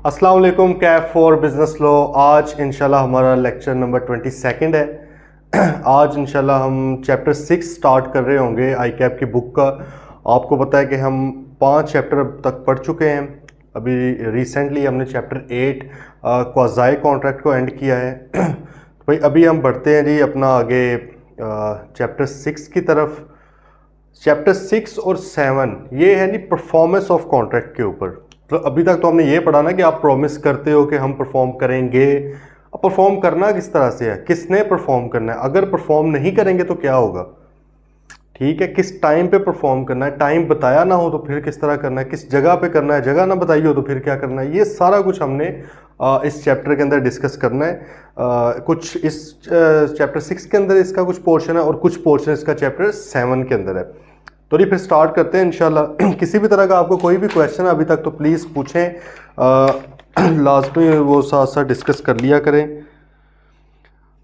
अस्सलाम वालेकुम। Kaif for business law. आज इंशाल्लाह हमारा लेक्चर नंबर 22 है। आज इंशाल्लाह हम चैप्टर 6 स्टार्ट कर रहे होंगे आई कैप की बुक का। आपको पता है कि हम 5 चैप्टर तक पढ़ चुके हैं। अभी रिसेंटली हमने चैप्टर 8 क्वाज़ाई कॉन्ट्रैक्ट को एंड किया है। तो भाई अभी हम बढ़ते हैं जी अपना आगे चैप्टर 6 की तरफ। चैप्टर 6 और 7 ये है जी परफॉर्मेंस ऑफ कॉन्ट्रैक्ट के ऊपर। तो अभी तक तो हमने ये पढ़ा ना कि आप प्रॉमिस करते हो कि हम परफॉर्म करेंगे। अब परफॉर्म करना किस तरह से है, किसने परफॉर्म करना है, अगर परफॉर्म नहीं करेंगे तो क्या होगा, ठीक है, किस टाइम पे परफॉर्म करना है, टाइम बताया ना हो तो फिर किस तरह करना है, किस जगह पे करना है, जगह ना बताई हो तो फिर क्या करना है। ये सारा कुछ हमने इस चैप्टर के अंदर डिस्कस करना है। कुछ इस चैप्टर 6 के अंदर इसका कुछ पोर्शन है और कुछ पोर्शन इसका चैप्टर 7 के अंदर है। तो फिर स्टार्ट करते हैं इंशाल्लाह। किसी भी तरह का आपको कोई भी क्वेश्चन है अभी तक तो प्लीज़ पूछें, लाजमी वो साथ साथ डिस्कस कर लिया करें।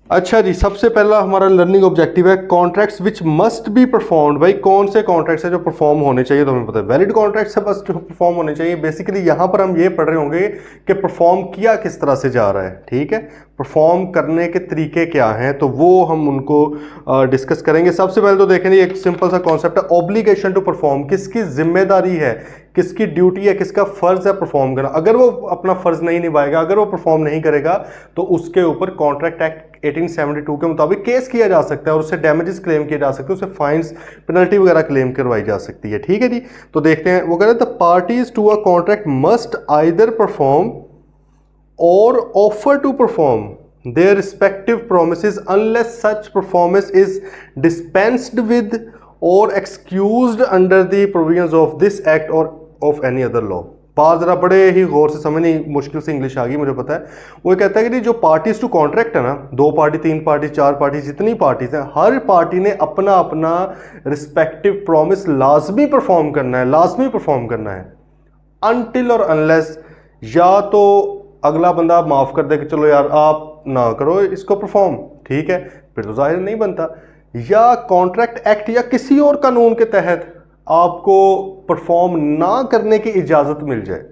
अच्छा जी, सबसे पहला हमारा लर्निंग ऑब्जेक्टिव है contracts which must be performed. भाई कौन से कॉन्ट्रैक्ट्स है जो परफॉर्म होने चाहिए, तो हमें पता है वैलिड कॉन्ट्रैक्ट्स है बस जो परफॉर्म होने चाहिए। बेसिकली यहाँ पर हम ये पढ़ रहे होंगे कि परफॉर्म किया किस तरह से जा रहा है, ठीक है, परफॉर्म करने के तरीके क्या हैं, तो वो हम उनको डिस्कस करेंगे। सबसे पहले तो देखेंगे एक सिंपल सा कॉन्सेप्ट है ऑब्लिगेशन टू परफॉर्म। किसकी जिम्मेदारी है, किसकी ड्यूटी है, किसका फर्ज है परफॉर्म करना। अगर वो अपना फर्ज नहीं निभाएगा, अगर वो परफॉर्म नहीं करेगा तो उसके ऊपर कॉन्ट्रैक्ट एक्ट 1872 के मुताबिक केस किया जा सकता है और उससे डैमेजेस क्लेम किए जा सकते हैं, उससे फाइन्स पेनल्टी वगैरह क्लेम करवाई जा सकती है, ठीक है जी। तो देखते हैं, वो कह रहे हैं the parties to a contract must either perform और offer to perform their respective promises unless such performance is dispensed with or excused under the provisions of this act or of any other law। बात जरा बड़े ही गौर से समझनी, मुश्किल से English आ गई मुझे पता है। वो कहता है कि जो पार्टीज टू कॉन्ट्रैक्ट है ना, 2 पार्टी 3 पार्टी 4 पार्टी जितनी पार्टीज हैं, हर पार्टी ने अपना अपना रिस्पेक्टिव प्रॉमिस लाजमी परफॉर्म करना है, लाजमी परफॉर्म करना है। अनटिल और अनलेस या तो अगला बंदा माफ कर दे कि चलो यार आप ना करो इसको परफॉर्म, ठीक है, फिर तो जाहिर नहीं बनता, या कॉन्ट्रैक्ट एक्ट या किसी और कानून के तहत आपको परफॉर्म ना करने की इजाजत मिल जाए।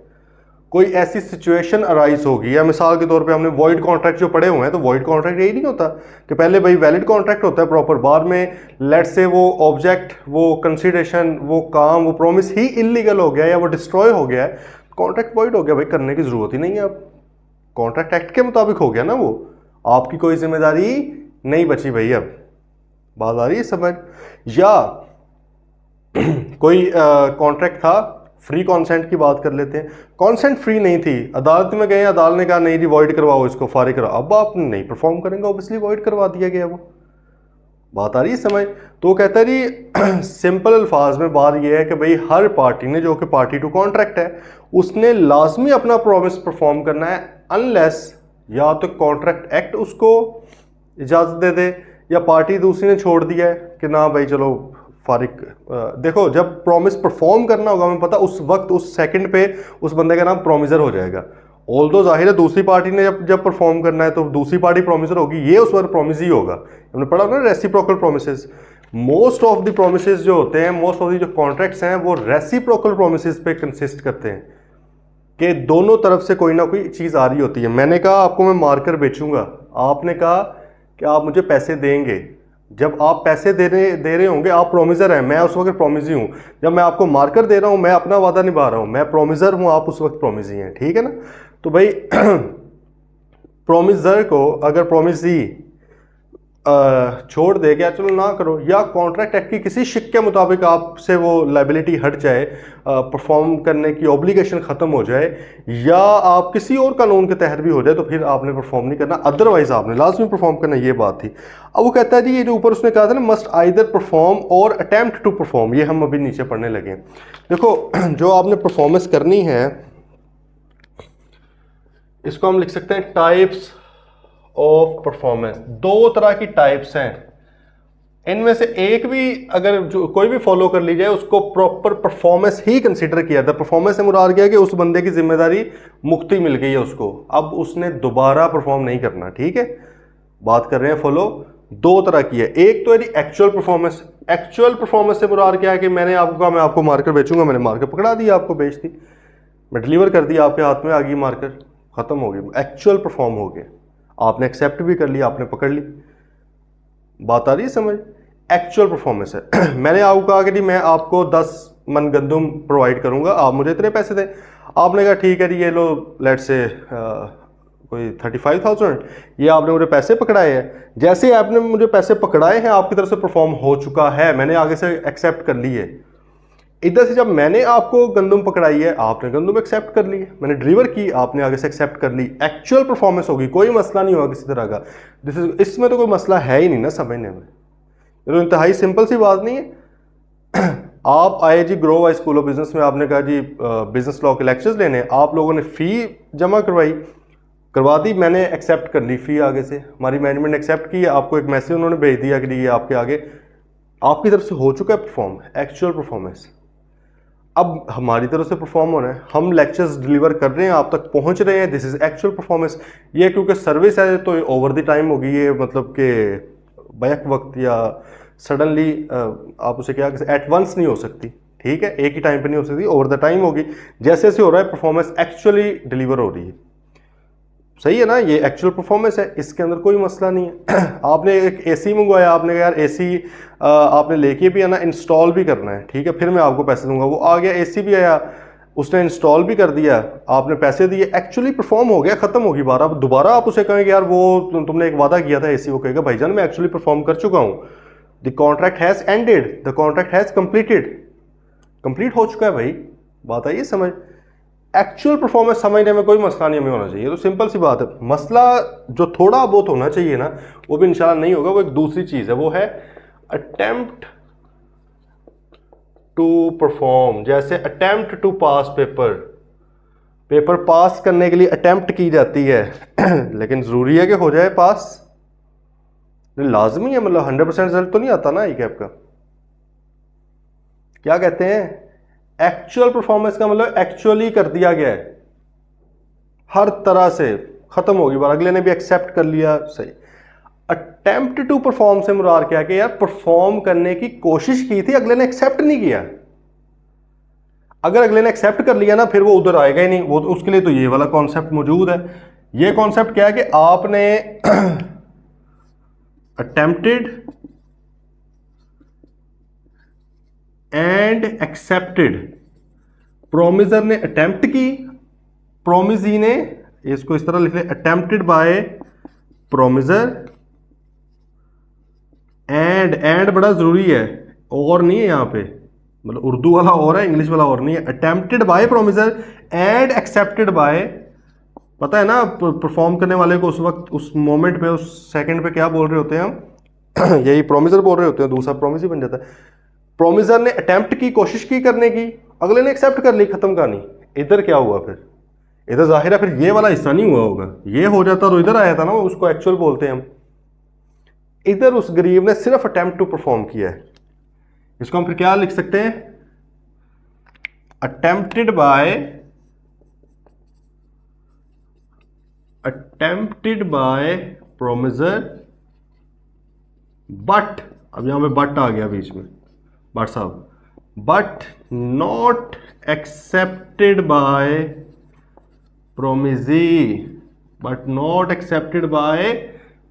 कोई ऐसी सिचुएशन अराइज होगी, या मिसाल के तौर पे हमने वॉइड कॉन्ट्रैक्ट जो पढ़े हुए हैं, तो वॉइड कॉन्ट्रैक्ट यही नहीं होता कि पहले भाई वैलिड कॉन्ट्रैक्ट होता है प्रॉपर, बाद में लेट से वो ऑब्जेक्ट, वो कंसिडरेशन, वो काम, वो प्रॉमिस ही इलीगल हो गया या वो डिस्ट्रॉय हो गया है, कॉन्ट्रैक्ट वॉइड हो गया, भाई करने की जरूरत ही नहीं है। अब कॉन्ट्रैक्ट एक्ट के मुताबिक हो गया ना, वो आपकी कोई जिम्मेदारी नहीं बची भाई। अब बात आ रही है समझ। या कोई कॉन्ट्रैक्ट था, फ्री कॉन्सेंट की बात कर लेते हैं, कॉन्सेंट फ्री नहीं थी, अदालत में गए, अदालत ने कहा नहीं जी वॉइड करवाओ इसको, फारिग कराओ, अब आप नहीं परफॉर्म करेंगे ऑब्वियसली वॉइड करवा दिया गया। वो बात आ रही है समझ। तो कहता है जी सिंपल अल्फाज में बात यह है कि भाई हर पार्टी ने, जो कि पार्टी टू कॉन्ट्रैक्ट है, उसने लाजमी अपना प्रॉमिस परफॉर्म करना है, अनलेस या तो कॉन्ट्रैक्ट एक्ट उसको इजाज़त दे दे या पार्टी दूसरी ने छोड़ दिया है कि ना भाई चलो फारिग। देखो जब प्रॉमिस परफॉर्म करना होगा, हमें पता उस वक्त उस सेकंड पे उस बंदे का नाम प्रोमिसर हो जाएगा। ऑल दो जाहिर है दूसरी पार्टी ने जब परफॉर्म करना है तो दूसरी पार्टी प्रोमिसर होगी, ये उस वक्त प्रोमिस ही होगा। हमने पढ़ा ना reciprocal promises. Most of the promises जो होते हैं, मोस्ट ऑफ द जो कॉन्ट्रैक्ट्स हैं, वो रेसिप्रोकल प्रोमिसेस पे कंसिस्ट करते हैं कि दोनों तरफ से कोई ना कोई चीज़ आ रही होती है। मैंने कहा आपको मैं मार्कर बेचूंगा, आपने कहा कि आप मुझे पैसे देंगे। जब आप पैसे दे रहे होंगे, आप प्रोमिसर हैं, मैं उस वक्त प्रोमिसी हूँ। जब मैं आपको मार्कर दे रहा हूँ, मैं अपना वादा निभा रहा हूँ, मैं प्रोमिसर हूँ, आप उस वक्त प्रोमिसी हैं, ठीक है ना। तो भाई प्रोमिसर को अगर प्रोमिसी छोड़ दे गया, चलो ना करो, या कॉन्ट्रैक्ट एक्ट की किसी शिक के मुताबिक आपसे वो लाइबिलिटी हट जाए, परफॉर्म करने की ऑब्लिगेशन ख़त्म हो जाए, या आप किसी और कानून के तहत भी हो जाए, तो फिर आपने परफॉर्म नहीं करना, अदरवाइज आपने लाजमी परफॉर्म करना, ये बात थी। अब वो कहता है जी ये जो ऊपर उसने कहा था ना, मस्ट आइदर परफॉर्म और अटेम्प्ट टू परफॉर्म, ये हम अभी नीचे पढ़ने लगे। देखो जो आपने परफॉर्मेंस करनी है, इसको हम लिख सकते हैं टाइप्स ऑफ परफॉर्मेंस। 2 तरह की टाइप्स हैं, इनमें से एक भी अगर जो कोई भी फॉलो कर ली जाए, उसको प्रॉपर परफॉर्मेंस ही कंसीडर किया था। परफॉर्मेंस से मुराद क्या है कि उस बंदे की जिम्मेदारी मुक्ति मिल गई है उसको, अब उसने दोबारा परफॉर्म नहीं करना, ठीक है। बात कर रहे हैं फॉलो, 2 तरह की है। एक तो है एक्चुअल परफॉर्मेंस। एक्चुअल परफॉर्मेंस से मुराद क्या है कि मैंने आपको कहा मैं आपको मार्कर बेचूंगा, मैंने मार्कर पकड़ा दी, आपको बेच दी, मैं डिलीवर कर दिया, आपके हाथ में आ गई मार्कर, ख़त्म हो गई, एक्चुअल परफॉर्म हो गया, आपने एक्सेप्ट भी कर लिया, आपने पकड़ ली। बात आ रही है समझ? एक्चुअल परफॉर्मेंस है। मैंने आपको कहा कि जी मैं आपको 10 मन गंदम प्रोवाइड करूंगा, आप मुझे इतने पैसे दें। आपने कहा ठीक है जी, ये लो लेट से कोई 35,000, ये आपने मुझे पैसे पकड़ाए हैं। जैसे ही आपने मुझे पैसे पकड़ाए हैं, आपकी तरफ से परफॉर्म हो चुका है, मैंने आगे से एक्सेप्ट कर ली है। इधर से जब मैंने आपको गंदम पकड़ाई है, आपने गंदम एक्सेप्ट कर ली है, मैंने डिलीवर की, आपने आगे से एक्सेप्ट कर ली, एक्चुअल परफॉर्मेंस होगी, कोई मसला नहीं होगा किसी तरह का। इसमें तो कोई मसला है ही नहीं ना समझने में, ये तो इंतहाई सिंपल सी बात नहीं है। आप आए जी grow Y school of business में, आपने कहा जी बिजनेस लॉ के लेक्चर्स लेने, आप लोगों ने फ़ी जमा करवा दी, मैंने एक्सेप्ट कर ली फ़ी, आगे से हमारी मैनेजमेंट एक्सेप्ट की, आपको एक मैसेज उन्होंने भेज दिया कि ये आपके आगे आपकी तरफ से हो चुका है परफॉर्म, एक्चुअल परफॉर्मेंस। अब हमारी तरफ से परफॉर्म होना है, हम लेक्चर्स डिलीवर कर रहे हैं, आप तक पहुंच रहे हैं, दिस इज़ एक्चुअल परफॉर्मेंस। ये क्योंकि सर्विस है तो ओवर द टाइम होगी, ये मतलब कि बैक वक्त या सडनली आप उसे क्या एट वंस नहीं हो सकती, ठीक है, एक ही टाइम पे नहीं हो सकती, ओवर द टाइम होगी। जैसे जैसे हो रहा है परफॉर्मेंस एक्चुअली डिलीवर हो रही है, सही है ना, ये एक्चुअल परफॉर्मेंस है, इसके अंदर कोई मसला नहीं है। आपने एक एसी मंगवाया, आपने कहा यार एसी आपने लेके भी आना, इंस्टॉल भी करना है, ठीक है, फिर मैं आपको पैसे दूंगा। वो आ गया, एसी भी आया, उसने इंस्टॉल भी कर दिया, आपने पैसे दिए, एक्चुअली परफॉर्म हो गया, खत्म होगी बात। अब दोबारा आप उसे कहेंगे यार वो तुमने एक वादा किया था एसी, वो कहेगा भाईजान मैं एक्चुअली परफॉर्म कर चुका हूँ, the contract has ended, the contract has completed, complete हो चुका है भाई। बात आई समझ? एक्चुअल परफॉर्मेंस समझने में कोई मसला नहीं हमें होना चाहिए, तो सिंपल सी बात है। मसला जो थोड़ा बहुत होना चाहिए ना, वो भी इंशाल्लाह नहीं होगा, वो एक दूसरी चीज़ है, वो है अटेम्प्ट टू परफॉर्म। जैसे attempt to pass paper, paper pass करने के लिए अटेम्प्ट की जाती है लेकिन ज़रूरी है कि हो जाए पास, लाजमी है, मतलब 100% रिजल्ट तो नहीं आता ना ई कैप का। क्या कहते हैं, एक्चुअल परफॉर्मेंस का मतलब एक्चुअली कर दिया गया है, हर तरह से खत्म होगी बार, अगले ने भी एक्सेप्ट कर लिया, सही। अटेम्प्ट टू परफॉर्म से मुराद क्या है कि यार परफॉर्म करने की कोशिश की थी, अगले ने एक्सेप्ट नहीं किया। अगर अगले ने एक्सेप्ट कर लिया ना, फिर वो उधर आएगा ही नहीं, वो उसके लिए तो ये वाला कॉन्सेप्ट मौजूद है। ये कॉन्सेप्ट क्या है कि आपने अटेम्प्टेड एंड एक्सेप्टेड, प्रोमिजर ने अटेम्प्ट की, प्रोमिजी ने, इसको इस तरह लिख ले, अटेम्प्टेड बाय प्रोमिजर एंड बड़ा जरूरी है, और नहीं है यहां पे, मतलब उर्दू वाला और है, इंग्लिश वाला और नहीं है। Attempted by promisor and accepted by, पता है ना परफॉर्म करने वाले को उस वक्त, उस मोमेंट पे, उस सेकंड पे क्या बोल रहे होते हैं हम यही प्रोमिजर बोल रहे होते हैं, दूसरा प्रोमिस ही बन जाता है। प्रोमिजर ने अटेम्प्ट की, कोशिश की करने की, अगले ने एक्सेप्ट कर ली, खत्म कहानी। इधर क्या हुआ फिर, इधर जाहिर है फिर ये वाला हिस्सा नहीं हुआ होगा, ये हो जाता तो इधर आया था ना, उसको एक्चुअल बोलते हैं हम। इधर उस गरीब ने सिर्फ अटेम्प्ट टू परफॉर्म किया है, इसको हम फिर क्या लिख सकते हैं, अटेम्प्टेड बाय प्रोमिजर बट, अब यहां पे बट आ गया बीच में, बट साहब, but not accepted by promisee, but not accepted by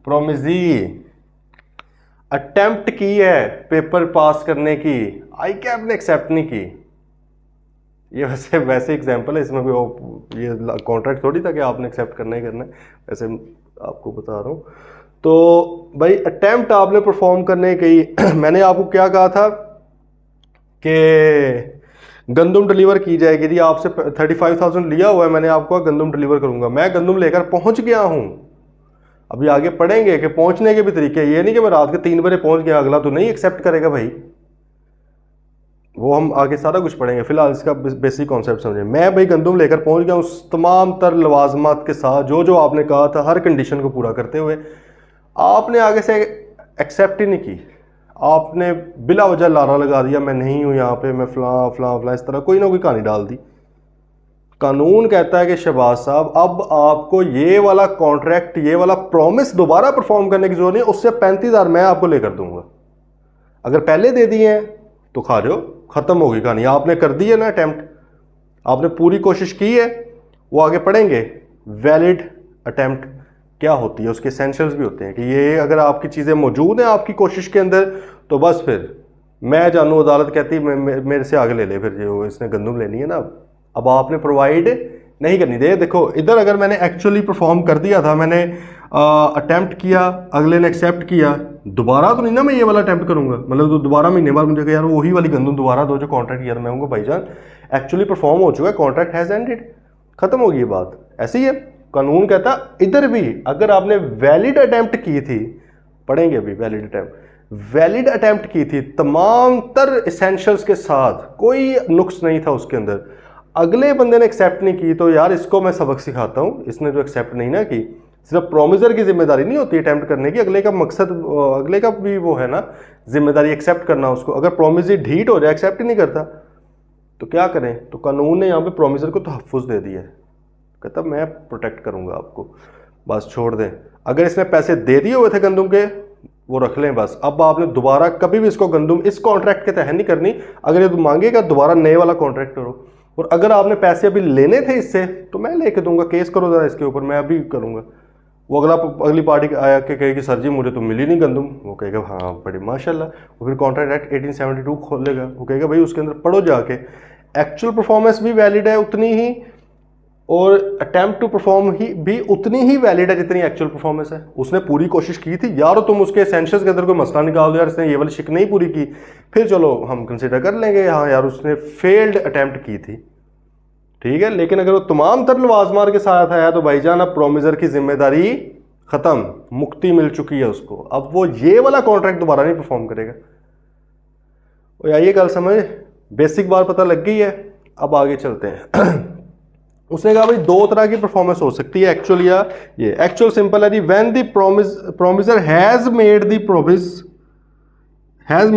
promisee. Attempt की है पेपर पास करने की, आई कैप ने एक्सेप्ट नहीं की। ये वैसे एग्जांपल है, इसमें कोई ये कॉन्ट्रैक्ट थोड़ी था कि आपने एक्सेप्ट करना ही करना है, वैसे आपको बता रहा हूँ। तो भाई अटेम्प्ट आपने परफॉर्म करने की मैंने आपको क्या कहा था कि गंदम डिलीवर की जाएगी, यदि आपसे 35,000 लिया हुआ है, मैंने आपको गंदम डिलीवर करूंगा, मैं गंदम लेकर पहुंच गया हूं। अभी आगे पढ़ेंगे कि पहुंचने के भी तरीके, ये नहीं कि मैं रात के 3 बजे पहुंच गया, अगला तो नहीं एक्सेप्ट करेगा भाई, वो हम आगे सारा कुछ पढ़ेंगे, फिलहाल इसका बेसिक कॉन्सेप्ट समझें। मैं भाई गंदम लेकर पहुंच गया उस तमाम तर लवाजमात के साथ, जो जो आपने कहा था, हर कंडीशन को पूरा करते हुए, आपने आगे से एक्सेप्ट ही नहीं की, आपने बिला वजह लारा लगा दिया, मैं नहीं हूं यहाँ पे, मैं फलां फलां फलां, इस तरह कोई ना कोई कहानी डाल दी। कानून कहता है कि शहबाज साहब, अब आपको ये वाला कॉन्ट्रैक्ट, ये वाला प्रॉमिस दोबारा परफॉर्म करने की जरूरत नहीं, उससे 35,000 मैं आपको लेकर दूंगा। अगर पहले दे दिए हैं तो खा जाओ, खत्म होगी कहानी, आपने कर दी है ना अटेम्प्ट, आपने पूरी कोशिश की है, वो आगे पढ़ेंगे। वैलिड अटेम्प्ट क्या होती है, उसके एसेंशियल्स भी होते हैं कि ये अगर आपकी चीज़ें मौजूद हैं आपकी कोशिश के अंदर तो बस फिर मैं जानू अदालत कहती मेरे से आगे ले ले, फिर जो इसने गंदुम लेनी है ना अब आपने प्रोवाइड नहीं करनी दे। देखो इधर अगर मैंने एक्चुअली परफॉर्म कर दिया था, मैंने अटेम्प्ट किया, अगले ने एक्सेप्ट किया, दोबारा तो नहीं ना मैं ये वाला अटेम्प्ट करूंगा, मतलब तो दोबारा महीने बाद मुझे यार वही वाली गंदुम दोबारा दो जो कॉन्ट्रैक्ट किया। मैं कहूँगा भाईजान एक्चुअली परफॉर्म हो चुका है, कॉन्ट्रैक्ट हैज एंडेड, खत्म होगी ये बात। ऐसे ही है कानून कहता इधर भी अगर आपने वैलिड अटेम्प्ट की थी, पढ़ेंगे अभी वैलिड अटेम्प्ट की थी तमाम तर एसेंशियल्स के साथ, कोई नुक्स नहीं था उसके अंदर, अगले बंदे ने एक्सेप्ट नहीं की तो यार इसको मैं सबक सिखाता हूँ। इसने जो एक्सेप्ट नहीं ना की, सिर्फ प्रोमिजर की जिम्मेदारी नहीं होती अटेम्प्ट करने की, अगले का मकसद, अगले का भी वो है ना जिम्मेदारी एक्सेप्ट करना उसको। अगर प्रोमिजर ढीट हो जाए, एक्सेप्ट ही नहीं करता तो क्या करें, तो कानून ने यहाँ पे प्रोमिजर को तहफ़्फ़ुज़ दे दिया है, कहता मैं प्रोटेक्ट करूँगा आपको, बस छोड़ दें। अगर इसने पैसे दे दिए हुए थे गंदुम के वो रख लें बस, अब आपने दोबारा कभी भी इसको गंदुम इस कॉन्ट्रैक्ट के तहत नहीं करनी, अगर ये मांगेगा दोबारा नए वाला कॉन्ट्रैक्ट करो। और अगर आपने पैसे अभी लेने थे इससे तो मैं लेके दूंगा, केस करो जरा इसके ऊपर, मैं अभी करूंगा। वो अगली पार्टी आया के कहेगी सर जी मुझे तो मिली नहीं गंदुम, वो कहेगा हाँ बड़ी माशाल्लाह, वो फिर कॉन्ट्रैक्ट एक्ट 1872 खोलेगा, वो कहेगा भाई उसके अंदर पढ़ो जाके, एक्चुअल परफॉर्मेंस भी वैलिड है उतनी ही, और अटेम्प्ट टू परफॉर्म ही भी उतनी ही वैलिड है जितनी एक्चुअल परफॉर्मेंस है। उसने पूरी कोशिश की थी यार, तुम उसके एसेंशियल्स के अंदर कोई मसला निकाल दो यार इसने ये वाली शिक नहीं पूरी की, फिर चलो हम कंसिडर कर लेंगे हाँ यार उसने फेल्ड अटेम्प्ट की थी, ठीक है। लेकिन अगर वो तमाम तर लवाजमार के साथ आया तो भाईजान अब प्रोमिजर की जिम्मेदारी खत्म, मुक्ति मिल चुकी है उसको, अब वो ये वाला कॉन्ट्रैक्ट दोबारा नहीं परफॉर्म करेगा। और आइए गल समझ, बेसिक बात पता लग गई है, अब आगे चलते हैं। उसने कहा भाई दो तरह की परफॉर्मेंस हो सकती है, एक्चुअल या ये। एक्चुअल सिंपल है जी, when the promisor has made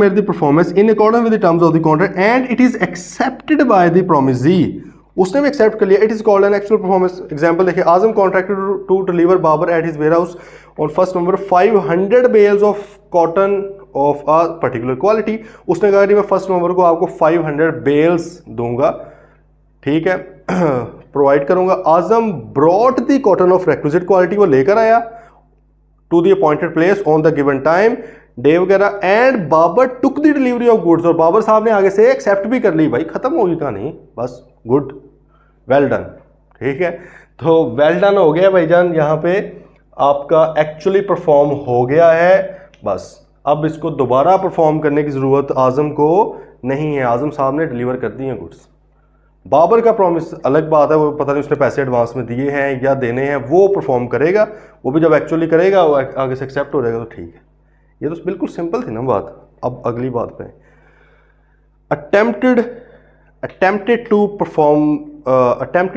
the performance in accordance with the terms of the contract and it is accepted by the promisee, उसने भी एक्सेप्ट कर लिया, it is called an actual performance. Example देखिए, Azam contracted to deliver Babar at his warehouse on 1 November 500 bales of cotton of a particular quality. उसने कहा कि मैं 1 नवंबर को आपको 500 बेल्स दूंगा, ठीक है, प्रोवाइड करूंगा। Azam brought the cotton of requisite quality, वो लेकर आया to the appointed place on the given time day वगैरह, and Babar took the delivery of goods, और बाबर साहब ने आगे से एक्सेप्ट भी कर ली। भाई खत्म होगी कहानी, बस गुड, वेल डन, ठीक है। तो वेल डन हो गया भाईजान, यहाँ पे आपका एक्चुअली परफॉर्म हो गया है, बस अब इसको दोबारा परफॉर्म करने की जरूरत आजम को नहीं है, आजम साहब ने डिलीवर कर दी है गुड्स। बाबर का प्रॉमिस अलग बात है, वो पता नहीं उसने पैसे एडवांस में दिए हैं या देने हैं, वो परफॉर्म करेगा, वो भी जब एक्चुअली करेगा वो आगे से एक्सेप्ट हो जाएगा तो ठीक है। ये तो बिल्कुल सिंपल थी ना बात। अब अगली बात पे, अटेम्प्टेड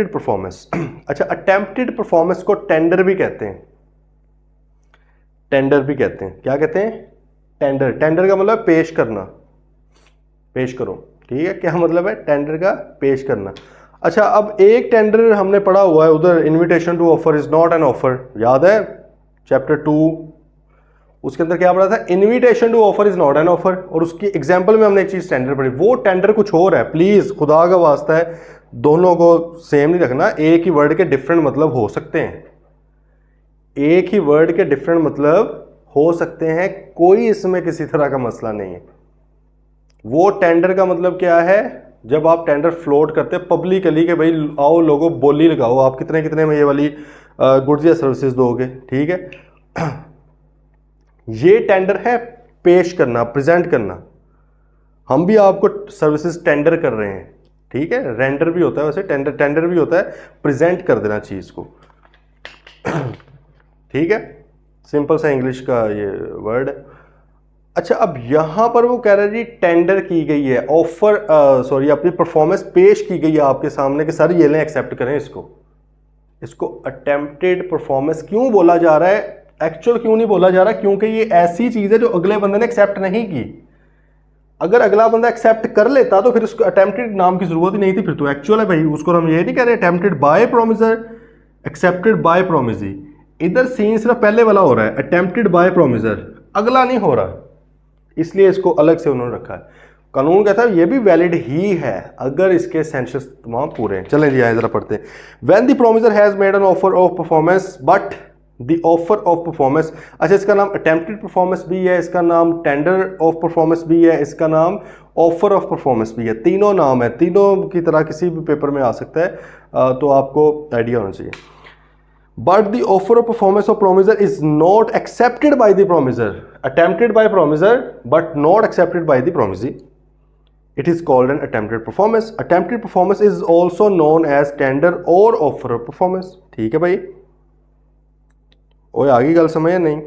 परफॉर्मेंस। अच्छा, अटेम्प्टेड परफॉर्मेंस को टेंडर भी कहते हैं, क्या कहते हैं, टेंडर का मतलब पेश करना, पेश करो, ठीक है। क्या मतलब है टेंडर का पेश करना। अच्छा, अब एक टेंडर हमने पढ़ा हुआ है उधर, invitation to offer is not an offer, याद है चैप्टर 2, उसके अंदर क्या पढ़ा था, invitation to offer is not an offer, और उसकी एग्जांपल में हमने एक चीज टेंडर पढ़ी, वो टेंडर कुछ और है। प्लीज खुदा का वास्ता है दोनों को सेम नहीं रखना, एक ही वर्ड के डिफरेंट मतलब हो सकते हैं, एक ही वर्ड के डिफरेंट मतलब हो सकते हैं, कोई इसमें किसी तरह का मसला नहीं है। वो टेंडर का मतलब क्या है, जब आप टेंडर फ्लोट करते हैं पब्लिकली कि भाई आओ लोगों बोली लगाओ, आप कितने कितने में ये वाली गुड्स या सर्विसेज दोगे, ठीक है। ये टेंडर है पेश करना, प्रेजेंट करना। हम भी आपको सर्विसेज टेंडर कर रहे हैं, ठीक है, रेंडर भी होता है वैसे, टेंडर भी होता है प्रेजेंट कर देना चीज को, ठीक है, सिंपल सा इंग्लिश का ये वर्ड है। अच्छा, अब यहां पर वो कह रहा है जी टेंडर की गई है, ऑफर सॉरी अपनी परफॉर्मेंस पेश की गई है आपके सामने कि सर ये लें एक्सेप्ट करें इसको अटेम्प्टेड परफॉर्मेंस क्यों बोला जा रहा है, एक्चुअल क्यों नहीं बोला जा रहा, क्योंकि ये ऐसी चीज है जो अगले बंदे ने एक्सेप्ट नहीं की। अगर अगला बंदा एक्सेप्ट कर लेता तो फिर उसको अटेम्प्टेड नाम की जरूरत ही नहीं थी, फिर तो एक्चुअल है भाई, उसको हम ये नहीं कह रहे attempted by promisor, accepted by promisee. इधर सीन सिर्फ पहले वाला हो रहा है, अटेम्प्टेड बाय प्रोमिसर, अगला नहीं हो रहा, इसलिए इसको अलग से उन्होंने रखा है। कानून कहता है ये भी वैलिड ही है अगर इसके एसेंशियल्स तमाम पूरे हैं। चलें जी, आए जरा पढ़ते हैं। When the promisor has made an offer of performance but the offer of performance, अच्छा इसका नाम अटेम्प्टेड परफॉर्मेंस भी है, इसका नाम टेंडर ऑफ परफॉर्मेंस भी है, इसका नाम ऑफर ऑफ परफॉर्मेंस भी है। तीनों नाम है, तीनों की तरह किसी भी पेपर में आ सकता है, तो आपको आइडिया होना चाहिए। But the offer of performance of promiser is not accepted by the promiser. Attempted by promiser but not accepted by the promisee. It is called an attempted performance. Attempted performance is also known as tender or offer of performance. ठीक है भाई, ओए आगे गल समझ या नहीं?